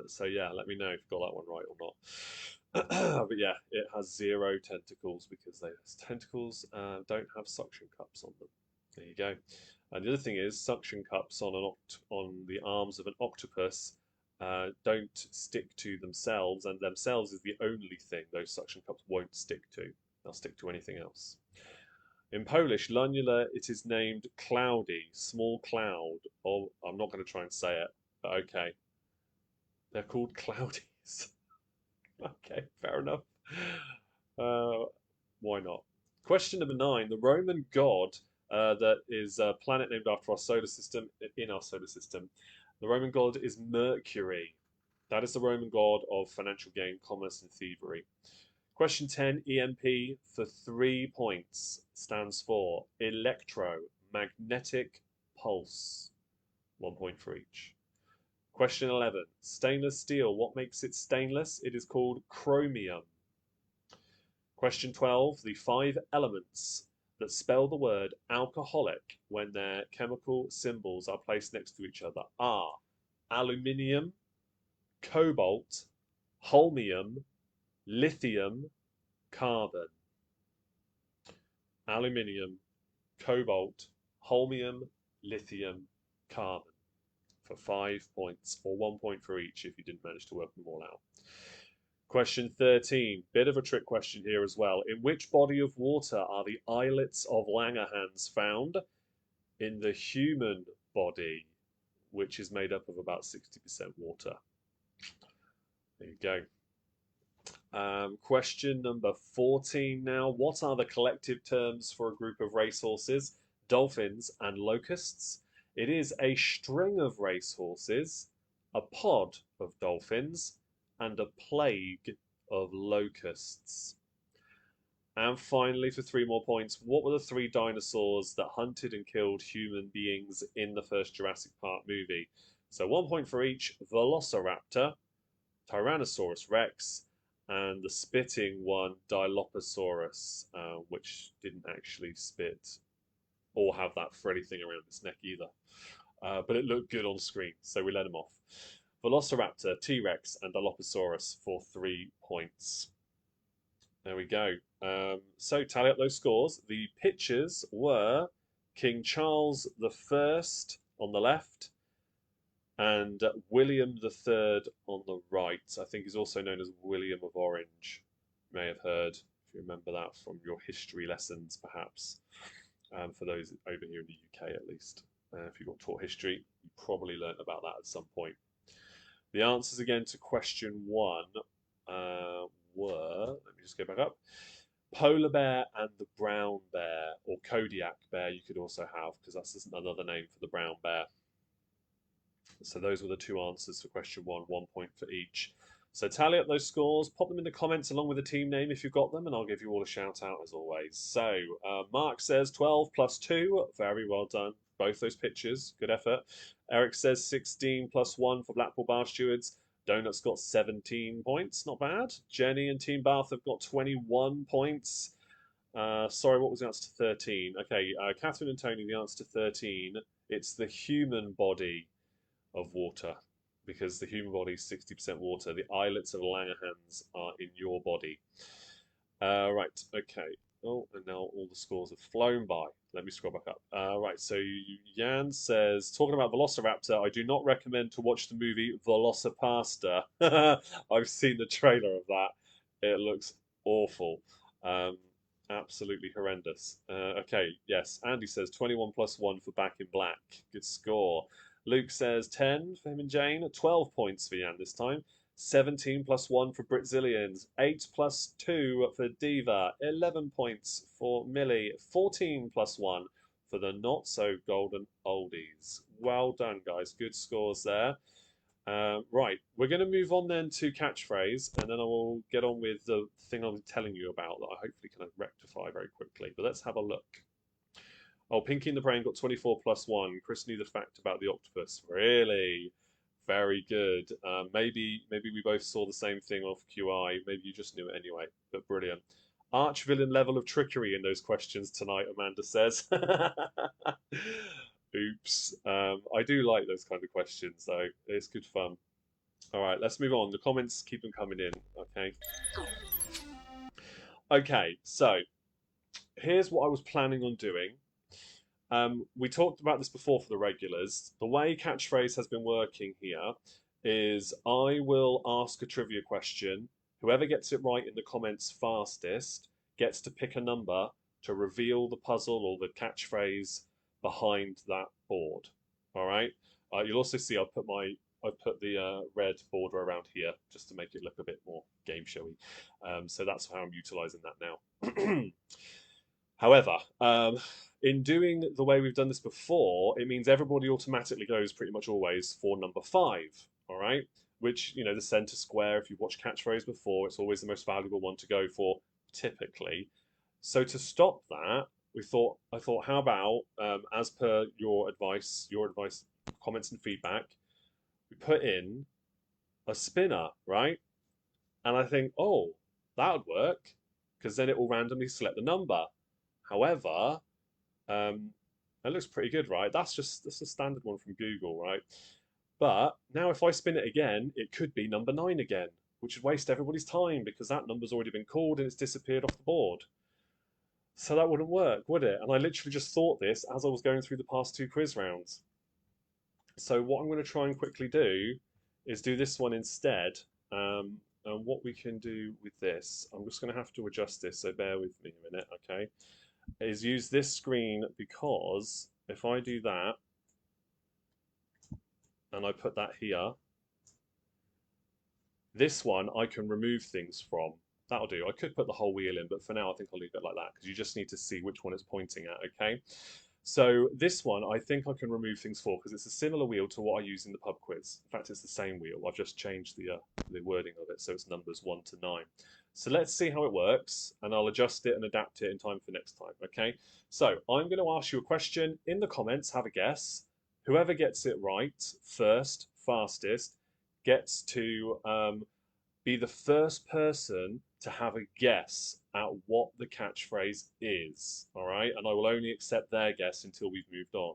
So yeah, let me know if you got that one right or not. But yeah, it has 0 tentacles because those tentacles don't have suction cups on them. There you go. And the other thing is, suction cups on the arms of an octopus don't stick to themselves, and themselves is the only thing those suction cups won't stick to. They'll stick to anything else. In Polish, lunula, it is named cloudy, small cloud. Oh, I'm not going to try and say it, but okay. They're called cloudies. Okay, fair enough. Why not? Question number 9. The Roman god that is a planet named after our solar system, in our solar system. The Roman god is Mercury. That is the Roman god of financial gain, commerce, and thievery. Question 10. EMP for 3 points stands for electromagnetic pulse. 1 point for each. Question 11. Stainless steel. What makes it stainless? It is called chromium. Question 12. The 5 elements that spell the word alcoholic when their chemical symbols are placed next to each other are aluminium, cobalt, holmium, lithium, carbon. Aluminium, cobalt, holmium, lithium, carbon. For 5 points, or 1 point for each if you didn't manage to work them all out. Question 13, bit of a trick question here as well. In which body of water are the islets of Langerhans found? In the human body, which is made up of about 60% water. There you go. Question number 14 now. What are the collective terms for a group of racehorses, dolphins, and locusts? It is a string of racehorses, a pod of dolphins, and a plague of locusts. And finally, for 3 more points, what were the 3 dinosaurs that hunted and killed human beings in the first Jurassic Park movie? So 1 point for each: Velociraptor, Tyrannosaurus Rex, and the spitting one, Dilophosaurus, which didn't actually spit or have that frilly thing around its neck either. But it looked good on screen, so we let him off. Velociraptor, T-Rex, and Dilophosaurus for 3 points. There we go. So tally up those scores. The pitchers were King Charles I on the left and William III on the right. I think he's also known as William of Orange. You may have heard, if you remember that from your history lessons, perhaps. For those over here in the UK, at least. If you got taught history, you probably learnt about that at some point. The answers again to question 1 were, let me just go back up, polar bear and the brown bear, or Kodiak bear you could also have, because that's another name for the brown bear. So those were the 2 answers for question 1, 1 point for each. So tally up those scores, pop them in the comments along with the team name if you've got them, and I'll give you all a shout out as always. So Mark says 12 plus 2, very well done. Both those pitches, good effort. Eric says 16 plus 1 for Blackpool Bar Stewards. Donut's got 17 points, not bad. Jenny and Team Bath have got 21 points. Sorry, what was the answer to 13? Okay, Catherine and Tony, the answer to 13, it's the human body of water, because the human body is 60% water. The islets of Langerhans are in your body. Right, okay. Oh, and now all the scores have flown by. Let me scroll back up. Right, so Jan says, talking about Velociraptor, I do not recommend to watch the movie Velocipasta. I've seen the trailer of that. It looks awful. Absolutely horrendous. Okay, yes. Andy says 21 plus 1 for Back in Black. Good score. Luke says 10 for him and Jane. 12 points for Jan this time. 17 plus 1 for Britzillians. 8 plus 2 for Diva. 11 points for Millie. 14 plus 1 for the not so golden oldies. Well done, guys. Good scores there. Right, we're going to move on then to catchphrase, and then I will get on with the thing I'm telling you about that I hopefully can rectify very quickly. But let's have a look. Oh, Pinky and the Brain got 24 plus 1. Chris knew the fact about the octopus. Really? Very good. Maybe we both saw the same thing off QI. Maybe you just knew it anyway, but brilliant. Arch villain level of trickery in those questions tonight, Amanda says. Oops. I do like those kind of questions, though. It's good fun. All right, let's move on. The comments keep them coming in, okay? Okay, so here's what I was planning on doing. We talked about this before for the regulars. The way catchphrase has been working here is I will ask a trivia question. Whoever gets it right in the comments fastest gets to pick a number to reveal the puzzle or the catchphrase behind that board. All right. You'll also see I've put the red border around here just to make it look a bit more game showy. So that's how I'm utilising that now. However, in doing the way we've done this before, it means everybody automatically goes pretty much always for number 5. All right. Which, the centre square, if you've watched catchphrase before, it's always the most valuable one to go for, typically. So to stop that, I thought, how about, as per your advice, comments and feedback, we put in a spinner, right? And I think, oh, that would work, because then it will randomly select the number. However, it looks pretty good, right? That's a standard one from Google, right? But now if I spin it again, it could be number 9 again, which would waste everybody's time because that number's already been called and it's disappeared off the board. So that wouldn't work, would it? And I literally just thought this as I was going through the past 2 quiz rounds. So what I'm going to try and quickly do is do this one instead. And what we can do with this, I'm just going to have to adjust this, so bear with me a minute, okay? Is use this screen, because if I do that and I put that here, this one I can remove things from. That'll do. I could put the whole wheel in, but for now I think I'll leave it like that because you just need to see which one it's pointing at, okay? So this one I think I can remove things for because it's a similar wheel to what I use in the pub quiz. In fact, it's the same wheel. I've just changed the wording of it so it's numbers 1 to 9. So let's see how it works, and I'll adjust it and adapt it in time for next time, okay? So I'm going to ask you a question in the comments, have a guess. Whoever gets it right first, fastest, gets to be the first person to have a guess at what the catchphrase is, all right? And I will only accept their guess until we've moved on.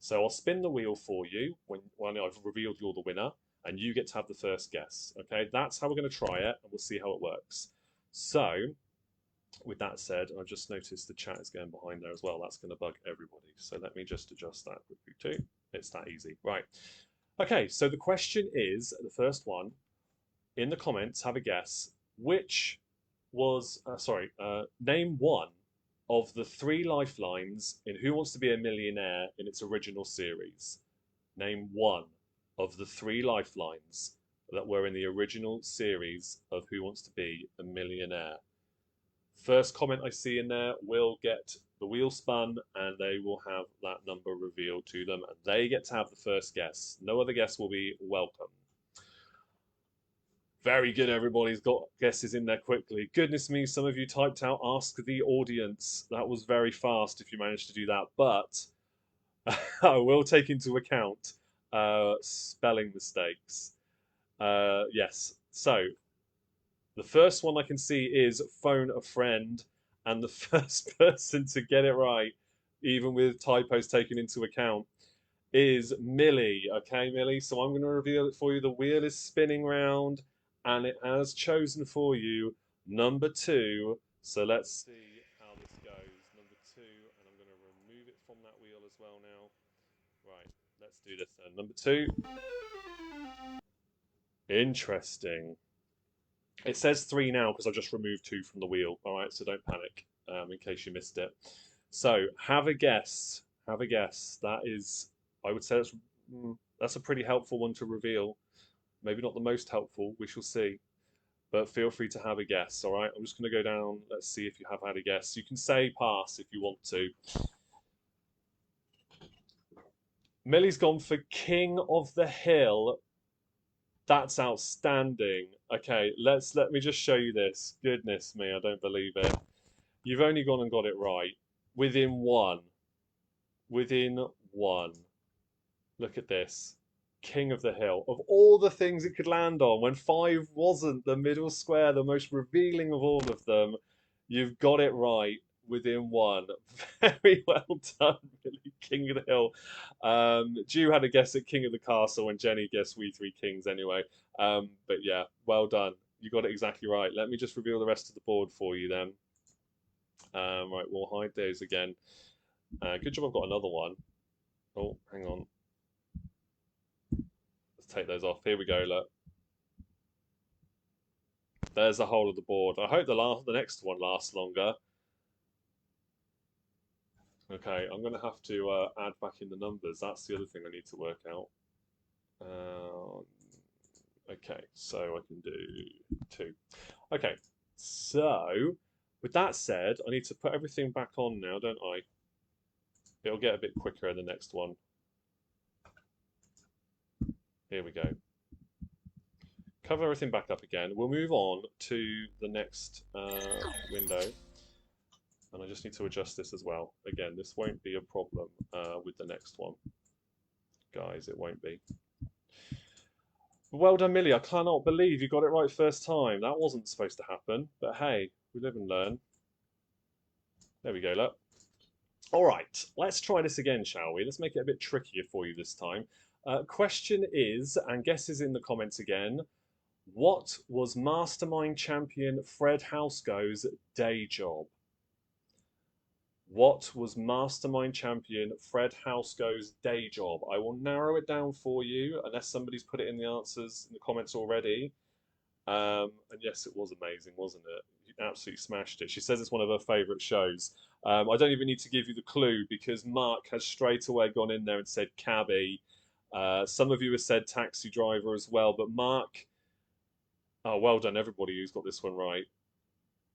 So I'll spin the wheel for you when I've revealed you're the winner, and you get to have the first guess, okay? That's how we're going to try it, and we'll see how it works. So, with that said, I've just noticed the chat is going behind there as well. That's going to bug everybody. So let me just adjust that quickly too. It's that easy. Right. Okay, so the question is, the first one, in the comments, have a guess. Which was, name one of the three lifelines in Who Wants to Be a Millionaire in its original series. Name one of the three lifelines that were in the original series of Who Wants to Be a Millionaire. First comment I see in there will get the wheel spun and they will have that number revealed to them and they get to have the first guess. No other guess will be welcome. Very good, everybody's got guesses in there quickly. Goodness me, some of you typed out ask the audience. That was very fast if you managed to do that, but I will take into account spelling mistakes. Yes, so the first one I can see is phone a friend, and the first person to get it right, even with typos taken into account, is Millie. Okay, Millie, so I'm going to reveal it for you. The wheel is spinning round, and it has chosen for you number 2. So let's see how this goes. Number 2, and I'm going to remove it from that wheel as well now. Right, let's do this then. Number 2. Interesting. It says 3 now because I just removed 2 from the wheel. All right, so don't panic in case you missed it. So have a guess. Have a guess. That is, I would say that's a pretty helpful one to reveal. Maybe not the most helpful. We shall see. But feel free to have a guess. All right, I'm just going to go down. Let's see if you have had a guess. You can say pass if you want to. Millie's gone for King of the Hill. That's outstanding. Okay, let me just show you this. Goodness me, I don't believe it. You've only gone and got it right. Within one. Within one. Look at this. King of the Hill. Of all the things it could land on, when 5 wasn't the middle square, the most revealing of all of them, you've got it right within one. Very well done, Billy. King of the Hill. Jew had a guess at King of the Castle, and Jenny guessed We Three Kings anyway. But yeah, well done. You got it exactly right. Let me just reveal the rest of the board for you then. Right, we'll hide those again. Good job I've got another one. Oh, hang on. Let's take those off. Here we go, look. There's the whole of the board. I hope the next one lasts longer. Okay, I'm going to have to add back in the numbers. That's the other thing I need to work out. Okay, so I can do 2. Okay, so with that said, I need to put everything back on now, don't I? It'll get a bit quicker in the next one. Here we go. Cover everything back up again. We'll move on to the next window. And I just need to adjust this as well. Again, this won't be a problem with the next one. Guys, it won't be. Well done, Millie. I cannot believe you got it right first time. That wasn't supposed to happen. But hey, we live and learn. There we go, look. All right, let's try this again, shall we? Let's make it a bit trickier for you this time. Question is, and guesses in the comments again, what was Mastermind champion Fred Housego's day job? What was Mastermind champion Fred Housego's day job? I will narrow it down for you, unless somebody's put it in the answers in the comments already. And yes, it was amazing, wasn't it? You absolutely smashed it. She says it's one of her favourite shows. I don't even need to give you the clue because Mark has straight away gone in there and said cabbie. Some of you have said taxi driver as well, but Mark, oh, well done everybody who's got this one right.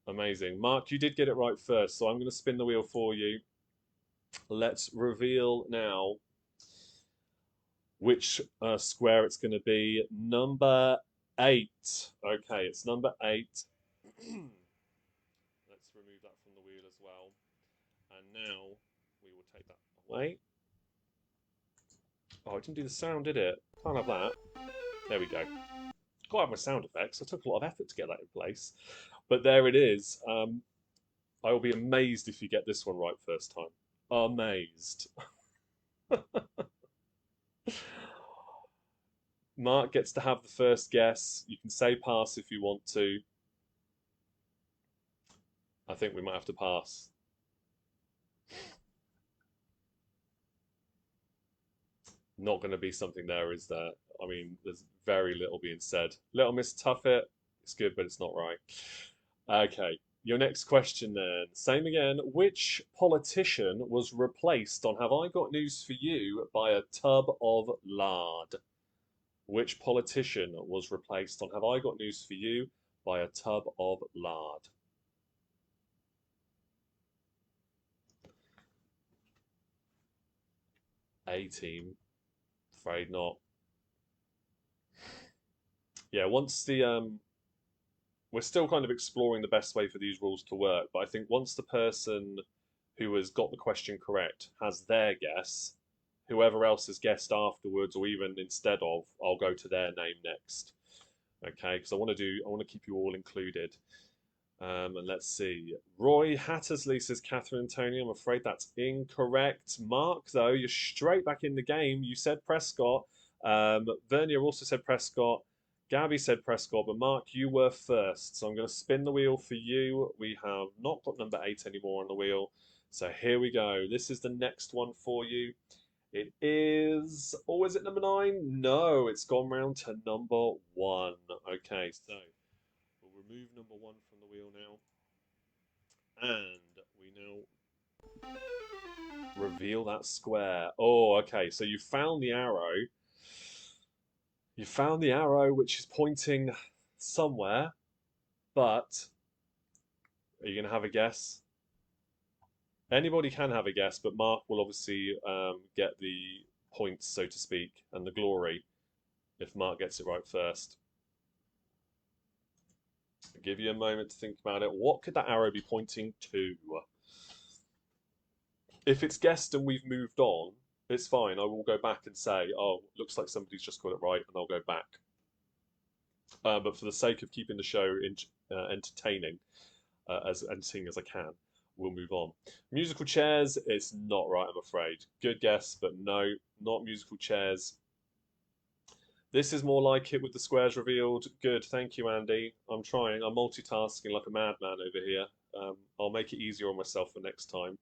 Amazing. Mark, you did get it right first, so I'm going to spin the wheel for you. Let's reveal now which square it's going to be. Number 8. Okay, it's number 8. Let's remove that from the wheel as well. And now we will take that away. Oh, it didn't do the sound, did it? Can't have that. There we go. Got to have my sound effects. I took a lot of effort to get that in place. But there it is. I will be amazed if you get this one right first time. Amazed. Mark gets to have the first guess. You can say pass if you want to. I think we might have to pass. Not going to be something there, is there? I mean, there's very little being said. Little Miss Tuffet, it's good, but it's not right. Okay, your next question then. Same again. Which politician was replaced on Have I Got News for You by a tub of lard? Which politician was replaced on Have I Got News for You by a tub of lard? A team. Afraid not. Yeah, once the we're still kind of exploring the best way for these rules to work, but I think once the person who has got the question correct has their guess, whoever else has guessed afterwards or even instead of, I'll go to their name next. Okay, because I want to keep you all included. And let's see. Roy Hattersley says Catherine and Tony. I'm afraid that's incorrect. Mark, though, you're straight back in the game. You said Prescott. Vernier also said Prescott. Gabby said Prescott, but Mark, you were first. So I'm going to spin the wheel for you. We have not got number 8 anymore on the wheel. So here we go. This is the next one for you. It is... Oh, is it number 9? No, it's gone round to number 1. Okay, so... We'll remove number 1 from the wheel now. And we now reveal that square. Oh, okay. So you found the arrow. You found the arrow which is pointing somewhere, but are you going to have a guess? Anybody can have a guess, but Mark will obviously get the points, so to speak, and the glory if Mark gets it right first. I'll give you a moment to think about it. What could that arrow be pointing to? If it's guessed and we've moved on, it's fine. I will go back and say, oh, looks like somebody's just got it right, and I'll go back. But for the sake of keeping the show entertaining, as entertaining as I can, we'll move on. Musical chairs, it's not right, I'm afraid. Good guess, but no, not musical chairs. This is more like it with the squares revealed. Good, thank you, Andy. I'm trying. I'm multitasking like a madman over here. I'll make it easier on myself for next time.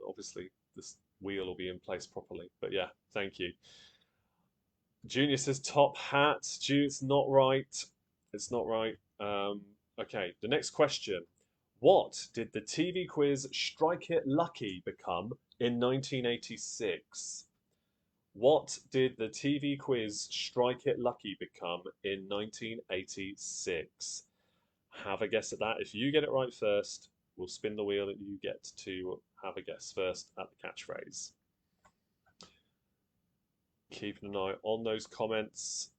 Obviously, this wheel will be in place properly. But yeah, thank you. Junior says top hat. It's not right. It's not right. Okay, the next question. What did the TV quiz Strike It Lucky become in 1986? What did the TV quiz Strike It Lucky become in 1986? Have a guess at that. If you get it right first, we'll spin the wheel and you get to have a guess first at the catchphrase. Keeping an eye on those comments.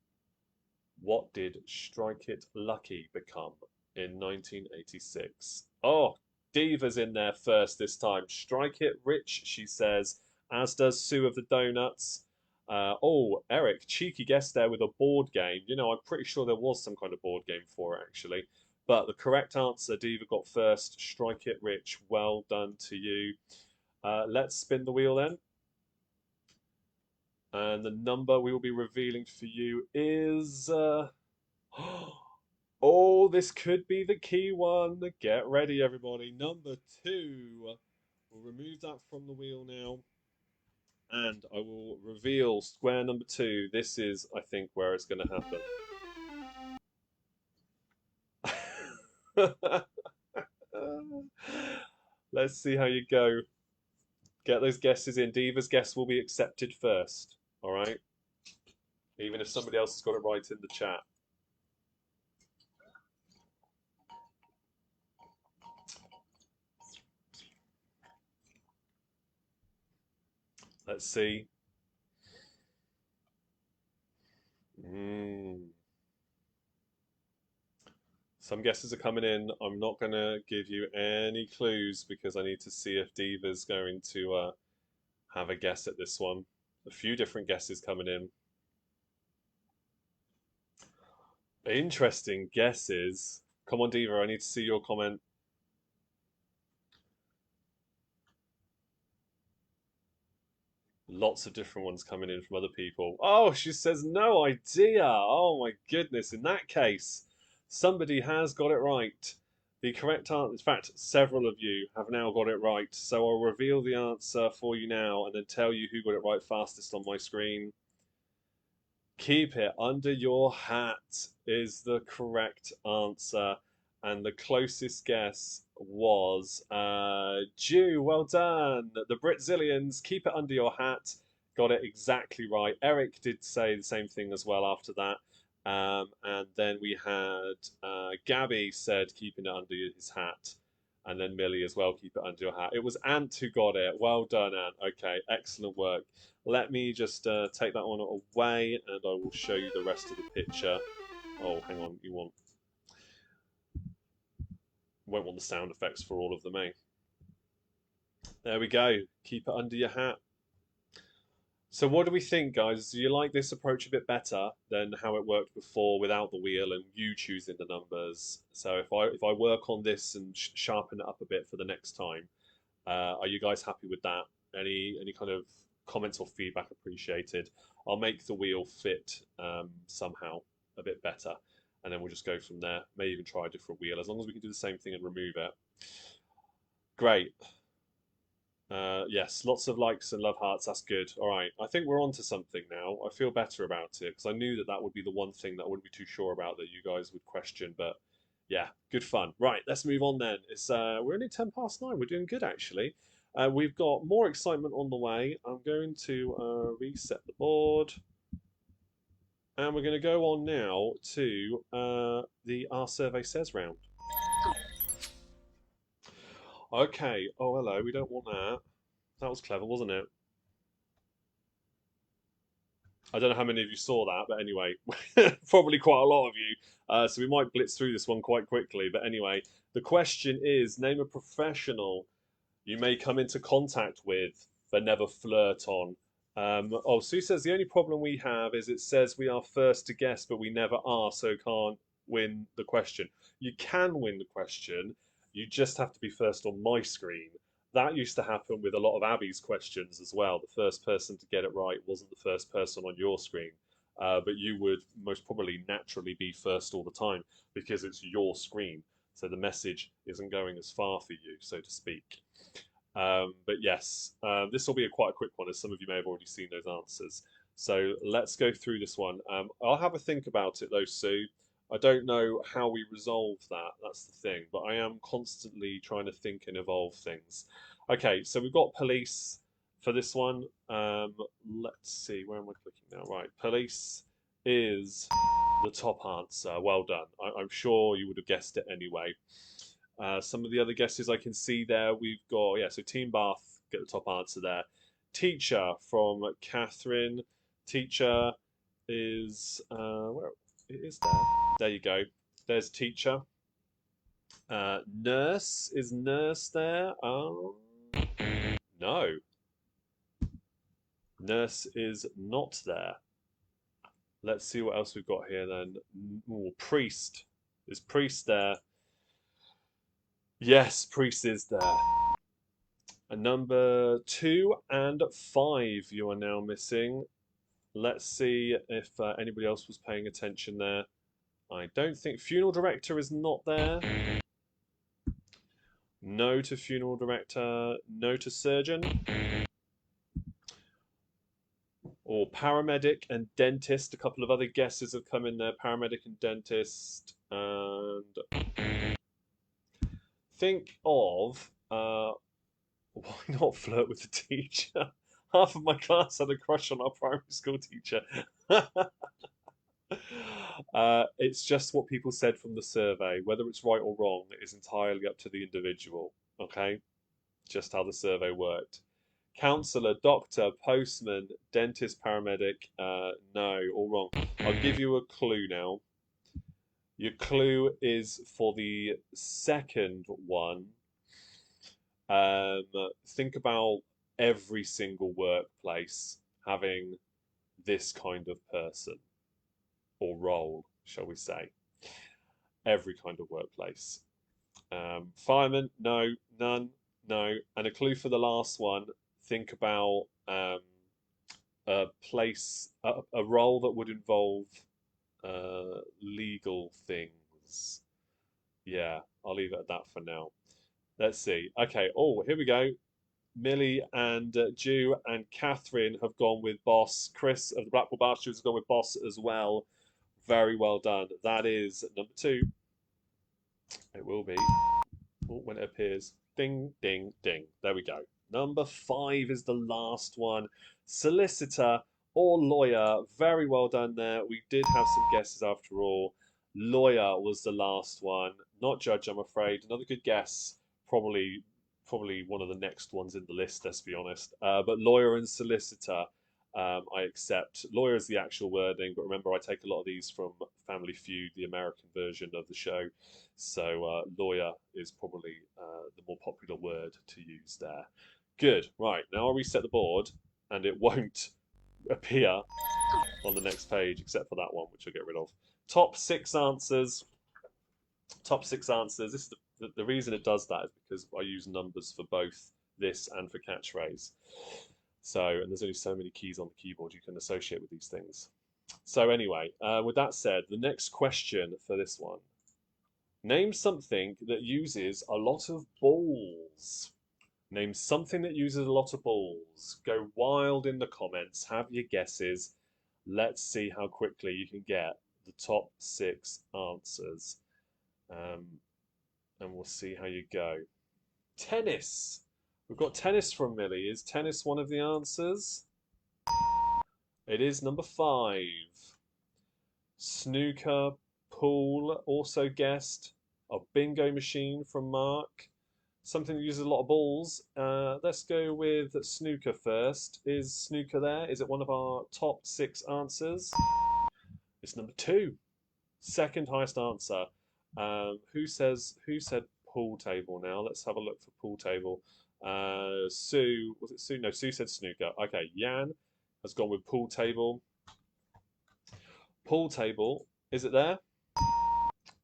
What did Strike It Lucky become in 1986? Oh, Diva's in there first this time. Strike It Rich, she says, as does Sue of the Donuts. Oh, Eric, cheeky guess there with a board game. You know, I'm pretty sure there was some kind of board game for it, actually. But the correct answer, Diva got first. Strike It Rich. Well done to you. Let's spin the wheel then. And the number we will be revealing for you is... Oh, this could be the key one. Get ready, everybody. Number 2. We'll remove that from the wheel now. And I will reveal square number 2. This is, I think, where it's going to happen. Let's see how you go. Get those guesses in. Diva's guess will be accepted first. All right? Even if somebody else has got it right in the chat. Let's see. Some guesses are coming in. I'm not going to give you any clues because I need to see if Diva's going to have a guess at this one. A few different guesses coming in. Interesting guesses. Come on, Diva, I need to see your comment. Lots of different ones coming in from other people. Oh, she says no idea. Oh my goodness. In that case, somebody has got it right. The correct answer, in fact, several of you have now got it right. So I'll reveal the answer for you now and then tell you who got it right fastest on my screen. Keep it under your hat is the correct answer. And the closest guess was Jew. Well done. The Britzillians, keep it under your hat. Got it exactly right. Eric did say the same thing as well after that. And then we had Gabby said keeping it under his hat. And then Millie as well, keep it under your hat. It was Ant who got it. Well done, Ant. Okay, excellent work. Let me just take that one away and I will show you the rest of the picture. Oh, hang on. Won't want the sound effects for all of them, eh? There we go. Keep it under your hat. So what do we think, guys? Do you like this approach a bit better than how it worked before without the wheel and you choosing the numbers? So if I work on this and sharpen it up a bit for the next time, are you guys happy with that? Any kind of comments or feedback appreciated? I'll make the wheel fit somehow a bit better, and then we'll just go from there. May even try a different wheel, as long as we can do the same thing and remove it. Great. Yes, lots of likes and love hearts. That's good. All right, I think we're on to something now. I feel better about it because I knew that that would be the one thing that I wouldn't be too sure about that you guys would question. But yeah, good fun. Right, let's move on then. It's we're only 9:10. We're doing good actually. We've got more excitement on the way. I'm going to reset the board. And we're going to go on now to the Our Survey Says round. Okay. Oh, hello. We don't want that. That was clever, wasn't it? I don't know how many of you saw that, but anyway, probably quite a lot of you. So we might blitz through this one quite quickly. But anyway, the question is, name a professional you may come into contact with but never flirt on. Sue says the only problem we have is it says we are first to guess, but we never are, so can't win the question. You can win the question. You just have to be first on my screen. That used to happen with a lot of Abby's questions as well. The first person to get it right wasn't the first person on your screen. But you would most probably naturally be first all the time because it's your screen. So the message isn't going as far for you, so to speak. But yes, this will be quite a quick one, as some of you may have already seen those answers. So let's go through this one. I'll have a think about it though, Sue. I don't know how we resolve that. That's the thing. But I am constantly trying to think and evolve things. Okay, so we've got police for this one. Let's see. Where am I clicking now? Right, police is the top answer. Well done. I'm sure you would have guessed it anyway. Some of the other guesses I can see there, we've got, yeah, so Team Bath get the top answer there. Teacher from Catherine. Teacher is, where it is there. There you go. There's teacher. Nurse, is nurse there? No. Nurse is not there. Let's see what else we've got here then. Ooh, priest. Is priest there? Yes, priest is there. And number 2 and 5 you are now missing. Let's see if anybody else was paying attention there. I don't think funeral director is not there. No to funeral director. No to surgeon. Or paramedic and dentist. A couple of other guesses have come in there. Paramedic and dentist. And think of why not flirt with the teacher? Half of my class had a crush on our primary school teacher. It's just what people said from the survey. Whether it's right or wrong is entirely up to the individual. Okay? Just how the survey worked. Counsellor, doctor, postman, dentist, paramedic. No, all wrong. I'll give you a clue now. Your clue is for the second one. Um, think about every single workplace having this kind of person or role, shall we say. Every kind of workplace. Fireman, no, none, no. And a clue for the last one, think about a place, a role that would involve legal things. Yeah, I'll leave it at that for now. Let's see. Okay. Oh, here we go. Millie and Jew and Catherine have gone with boss. Chris of the Blackpool Bastards has gone with boss as well. Very well done. That is number 2. It will be when it appears. Ding, ding, ding. There we go. Number 5 is the last one. Solicitor or lawyer. Very well done there. We did have some guesses after all. Lawyer was the last one. Not judge, I'm afraid. Another good guess. Probably one of the next ones in the list, let's be honest. But lawyer and solicitor, I accept. Lawyer is the actual wording, but remember, I take a lot of these from Family Feud, the American version of the show. So lawyer is probably the more popular word to use there. Good. Right, now I'll reset the board, and it won't appear on the next page, except for that one, which I'll get rid of. Top 6 answers. Top 6 answers. This is the reason it does that is because I use numbers for both this and for catchphrase. So, and there's only so many keys on the keyboard you can associate with these things. So anyway, with that said, the next question for this one. Name something that uses a lot of balls. Name something that uses a lot of balls. Go wild in the comments. Have your guesses. Let's see how quickly you can get the top 6 answers. And we'll see how you go. Tennis. We've got tennis from Millie. Is tennis one of the answers? It is number 5. Snooker, pool, also guessed. A bingo machine from Mark. Something that uses a lot of balls. Let's go with snooker first. Is snooker there? Is it one of our top 6 answers? It's number 2. Second highest answer. Who said pool table now? Let's have a look for pool table. Sue, was it Sue? No, Sue said snooker. Okay, Jan has gone with pool table. Pool table, is it there?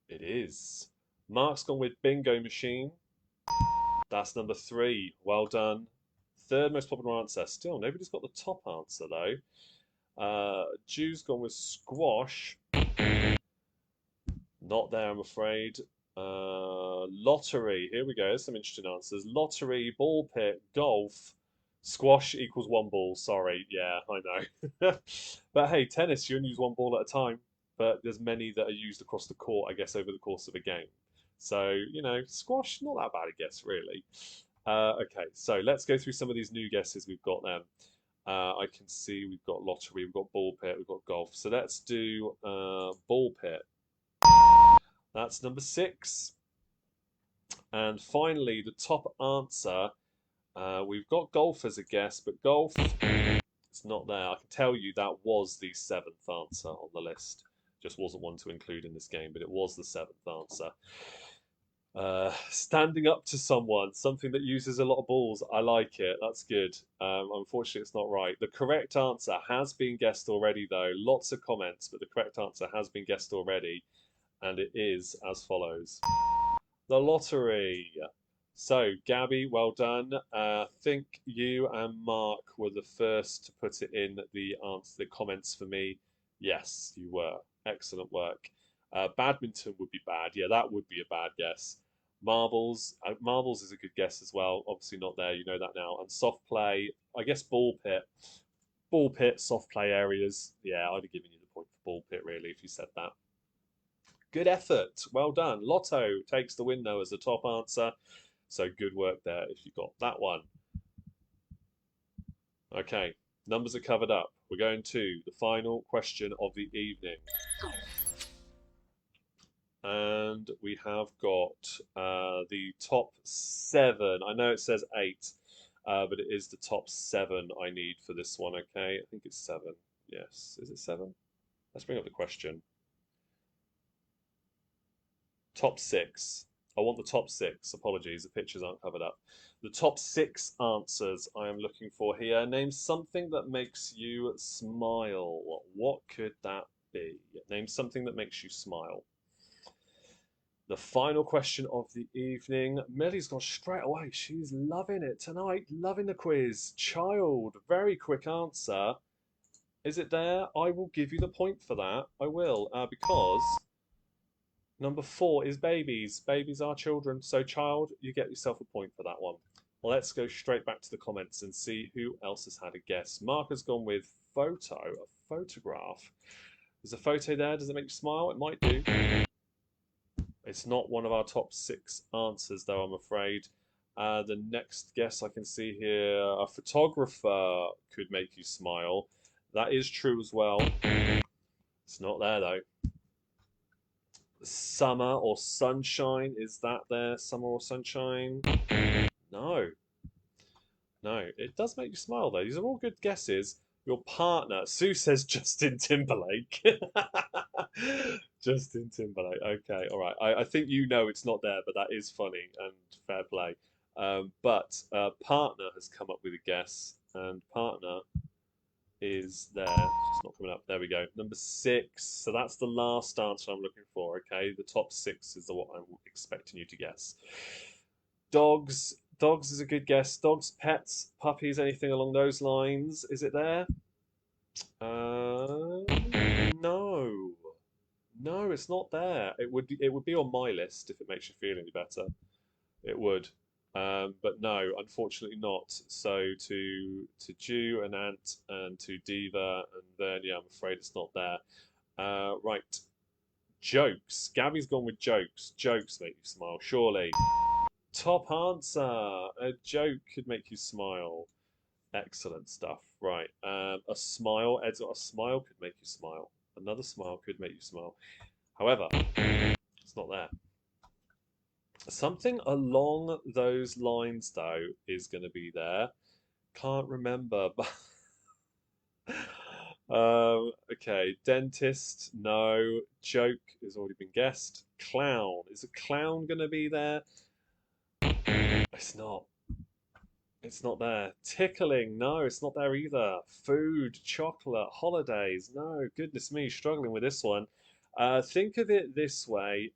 It is. Mark's gone with bingo machine. That's number 3. Well done. Third most popular answer. Still, nobody's got the top answer though. Jew's gone with squash. Not there, I'm afraid. Lottery. Here we go. There's some interesting answers. Lottery, ball pit, golf, squash equals 1 ball. Sorry. Yeah, I know. But hey, tennis, you only use 1 ball at a time. But there's many that are used across the court, I guess, over the course of a game. So, squash, not that bad a guess, really. Okay, so let's go through some of these new guesses we've got then. I can see we've got lottery, we've got ball pit, we've got golf. So let's do ball pit. That's number 6. And finally, the top answer. We've got golf as a guess, but golf, it's not there. I can tell you that was the 7th answer on the list. Just wasn't one to include in this game, but it was the 7th answer. Standing up to someone, something that uses a lot of balls. I like it. That's good. Unfortunately, it's not right. The correct answer has been guessed already, though. Lots of comments, but the correct answer has been guessed already. And it is as follows. The lottery. So, Gabby, well done. I think you and Mark were the first to put it in the comments for me. Yes, you were. Excellent work. Badminton would be bad. Yeah, that would be a bad guess. Marbles. Marbles is a good guess as well. Obviously not there. You know that now. And soft play. I guess ball pit. Ball pit, soft play areas. Yeah, I'd have given you the point for ball pit, really, if you said that. Good effort. Well done. Lotto takes the win, though, as the top answer. So good work there if you got that one. Okay, numbers are covered up. We're going to the final question of the evening. And we have got the top 7. I know it says 8, but it is the top 7 I need for this one, okay? I think it's 7. Yes. Is it 7? Let's bring up the question. Top six. I want the top six. Apologies, the pictures aren't covered up. The top six answers I am looking for here. Name something that makes you smile. What could that be? Name something that makes you smile. The final question of the evening. Millie's gone straight away. She's loving it tonight. Loving the quiz. Child, very quick answer. Is it there? I will give you the point for that. I will, because number 4 is babies. Babies are children. So, child, you get yourself a point for that one. Let's go straight back to the comments and see who else has had a guess. Mark has gone with photo, a photograph. There's a photo there. Does it make you smile? It might do. It's not one of our top 6 answers, though, I'm afraid. The next guess I can see here, a photographer could make you smile. That is true as well. It's not there, though. Summer or sunshine, is that there? Summer or sunshine? No. No, it does make you smile, though. These are all good guesses. Your partner, Sue says Justin Timberlake. Justin Timberlake. Okay, all right. I think you know it's not there, but that is funny and fair play. But partner has come up with a guess, and partner is there. It's not coming up. There we go. Number 6. So that's the last answer I'm looking for. Okay, the top 6 is what I'm expecting you to guess. Dogs. Dogs is a good guess. Dogs, pets, puppies, anything along those lines. Is it there? No. No, it's not there. It would be on my list if it makes you feel any better. It would. But no, unfortunately not. So to Jew and Ant and to Diva, and then yeah, I'm afraid it's not there. Right. Jokes. Gabby's gone with jokes. Jokes make you smile, surely. Top answer. A joke could make you smile. Excellent stuff. Right. A smile. Ed's got a smile could make you smile. Another smile could make you smile. However, it's not there. Something along those lines, though, is going to be there. Can't remember. Okay. Dentist, no. Joke has already been guessed. Clown. Is a clown going to be there? It's not. It's not there. Tickling, no, it's not there either. Food, chocolate, holidays, no. Goodness me, struggling with this one. Think of it this way.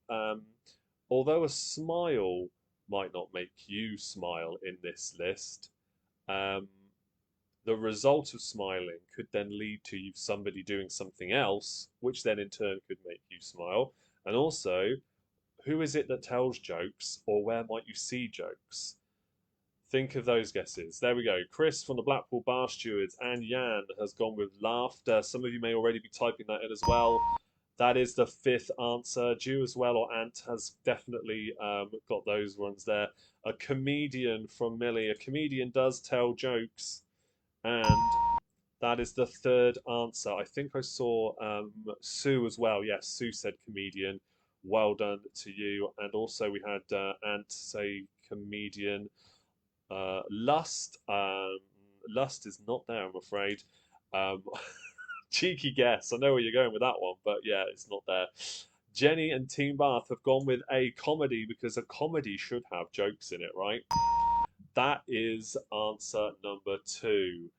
Although a smile might not make you smile in this list, um, the result of smiling could then lead to you somebody doing something else, which then in turn could make you smile. And also, who is it that tells jokes, or where might you see jokes? Think of those guesses. There we go. Chris from the Blackpool Bar Stewards and Jan has gone with laughter. Some of you may already be typing that in as well. That is the 5th answer. Jew as well, or Ant has definitely got those ones there. A comedian from Millie. A comedian does tell jokes. And that is the 3rd answer. I think I saw Sue as well. Yes, Sue said comedian. Well done to you. And also we had Ant say comedian. Lust. Lust is not there, I'm afraid. Cheeky guess. I know where you're going with that one, but yeah, it's not there. Jenny and Team Bath have gone with a comedy because a comedy should have jokes in it, right? That is answer number 2.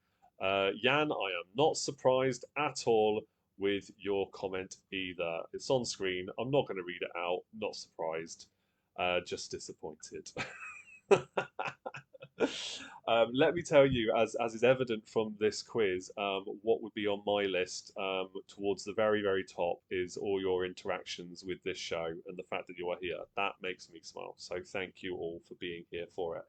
Jan, I am not surprised at all with your comment either. It's on screen. I'm not going to read it out. Not surprised. Just disappointed. Let me tell you, as is evident from this quiz, what would be on my list towards the very, very top is all your interactions with this show and the fact that you are here. That makes me smile. So thank you all for being here for it.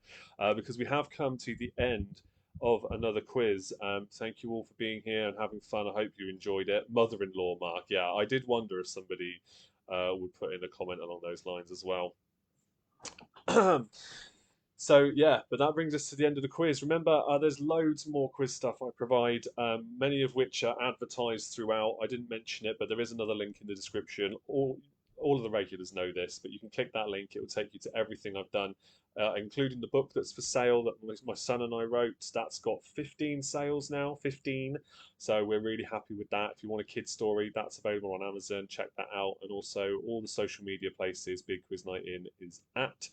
Because we have come to the end of another quiz. Thank you all for being here and having fun. I hope you enjoyed it. Mother-in-law, Mark. Yeah, I did wonder if somebody would put in a comment along those lines as well. So yeah, but that brings us to the end of the quiz. Remember, there's loads more quiz stuff I provide, many of which are advertised throughout. I didn't mention it, but there is another link in the description. all of the regulars know this, but you can click that link. It will take you to everything I've done, including the book that's for sale that my son and I wrote. That's got 15 sales now, 15. So we're really happy with that. If you want a kid's story, that's available on Amazon. Check that out. And also all the social media places Big Quiz Night In is at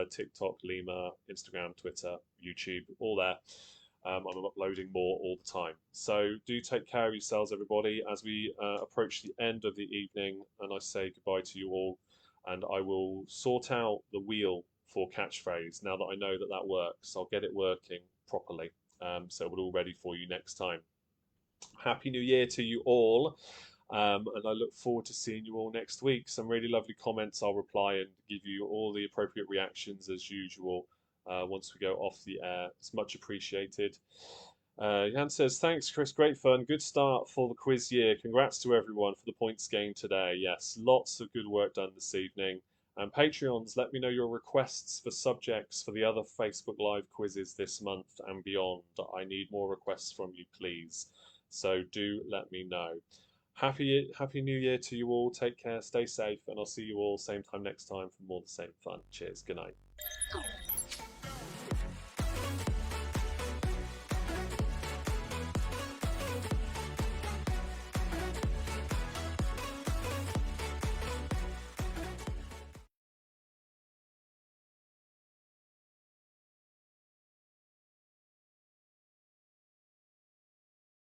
TikTok, Lima, Instagram, Twitter, YouTube, all there. I'm uploading more all the time. So do take care of yourselves, everybody, as we approach the end of the evening, and I say goodbye to you all. And I will sort out the wheel for catchphrase now that I know that that works. I'll get it working properly, so we're all ready for you next time. Happy New Year to you all. And I look forward to seeing you all next week. Some really lovely comments. I'll reply and give you all the appropriate reactions as usual once we go off the air. It's much appreciated. Jan says, thanks, Chris. Great fun. Good start for the quiz year. Congrats to everyone for the points gained today. Yes, lots of good work done this evening. And Patreons, let me know your requests for subjects for the other Facebook Live quizzes this month and beyond. I need more requests from you, please. So do let me know. Happy New Year to you all. Take care, stay safe, and I'll see you all same time next time for more of the same fun. Cheers. Good night.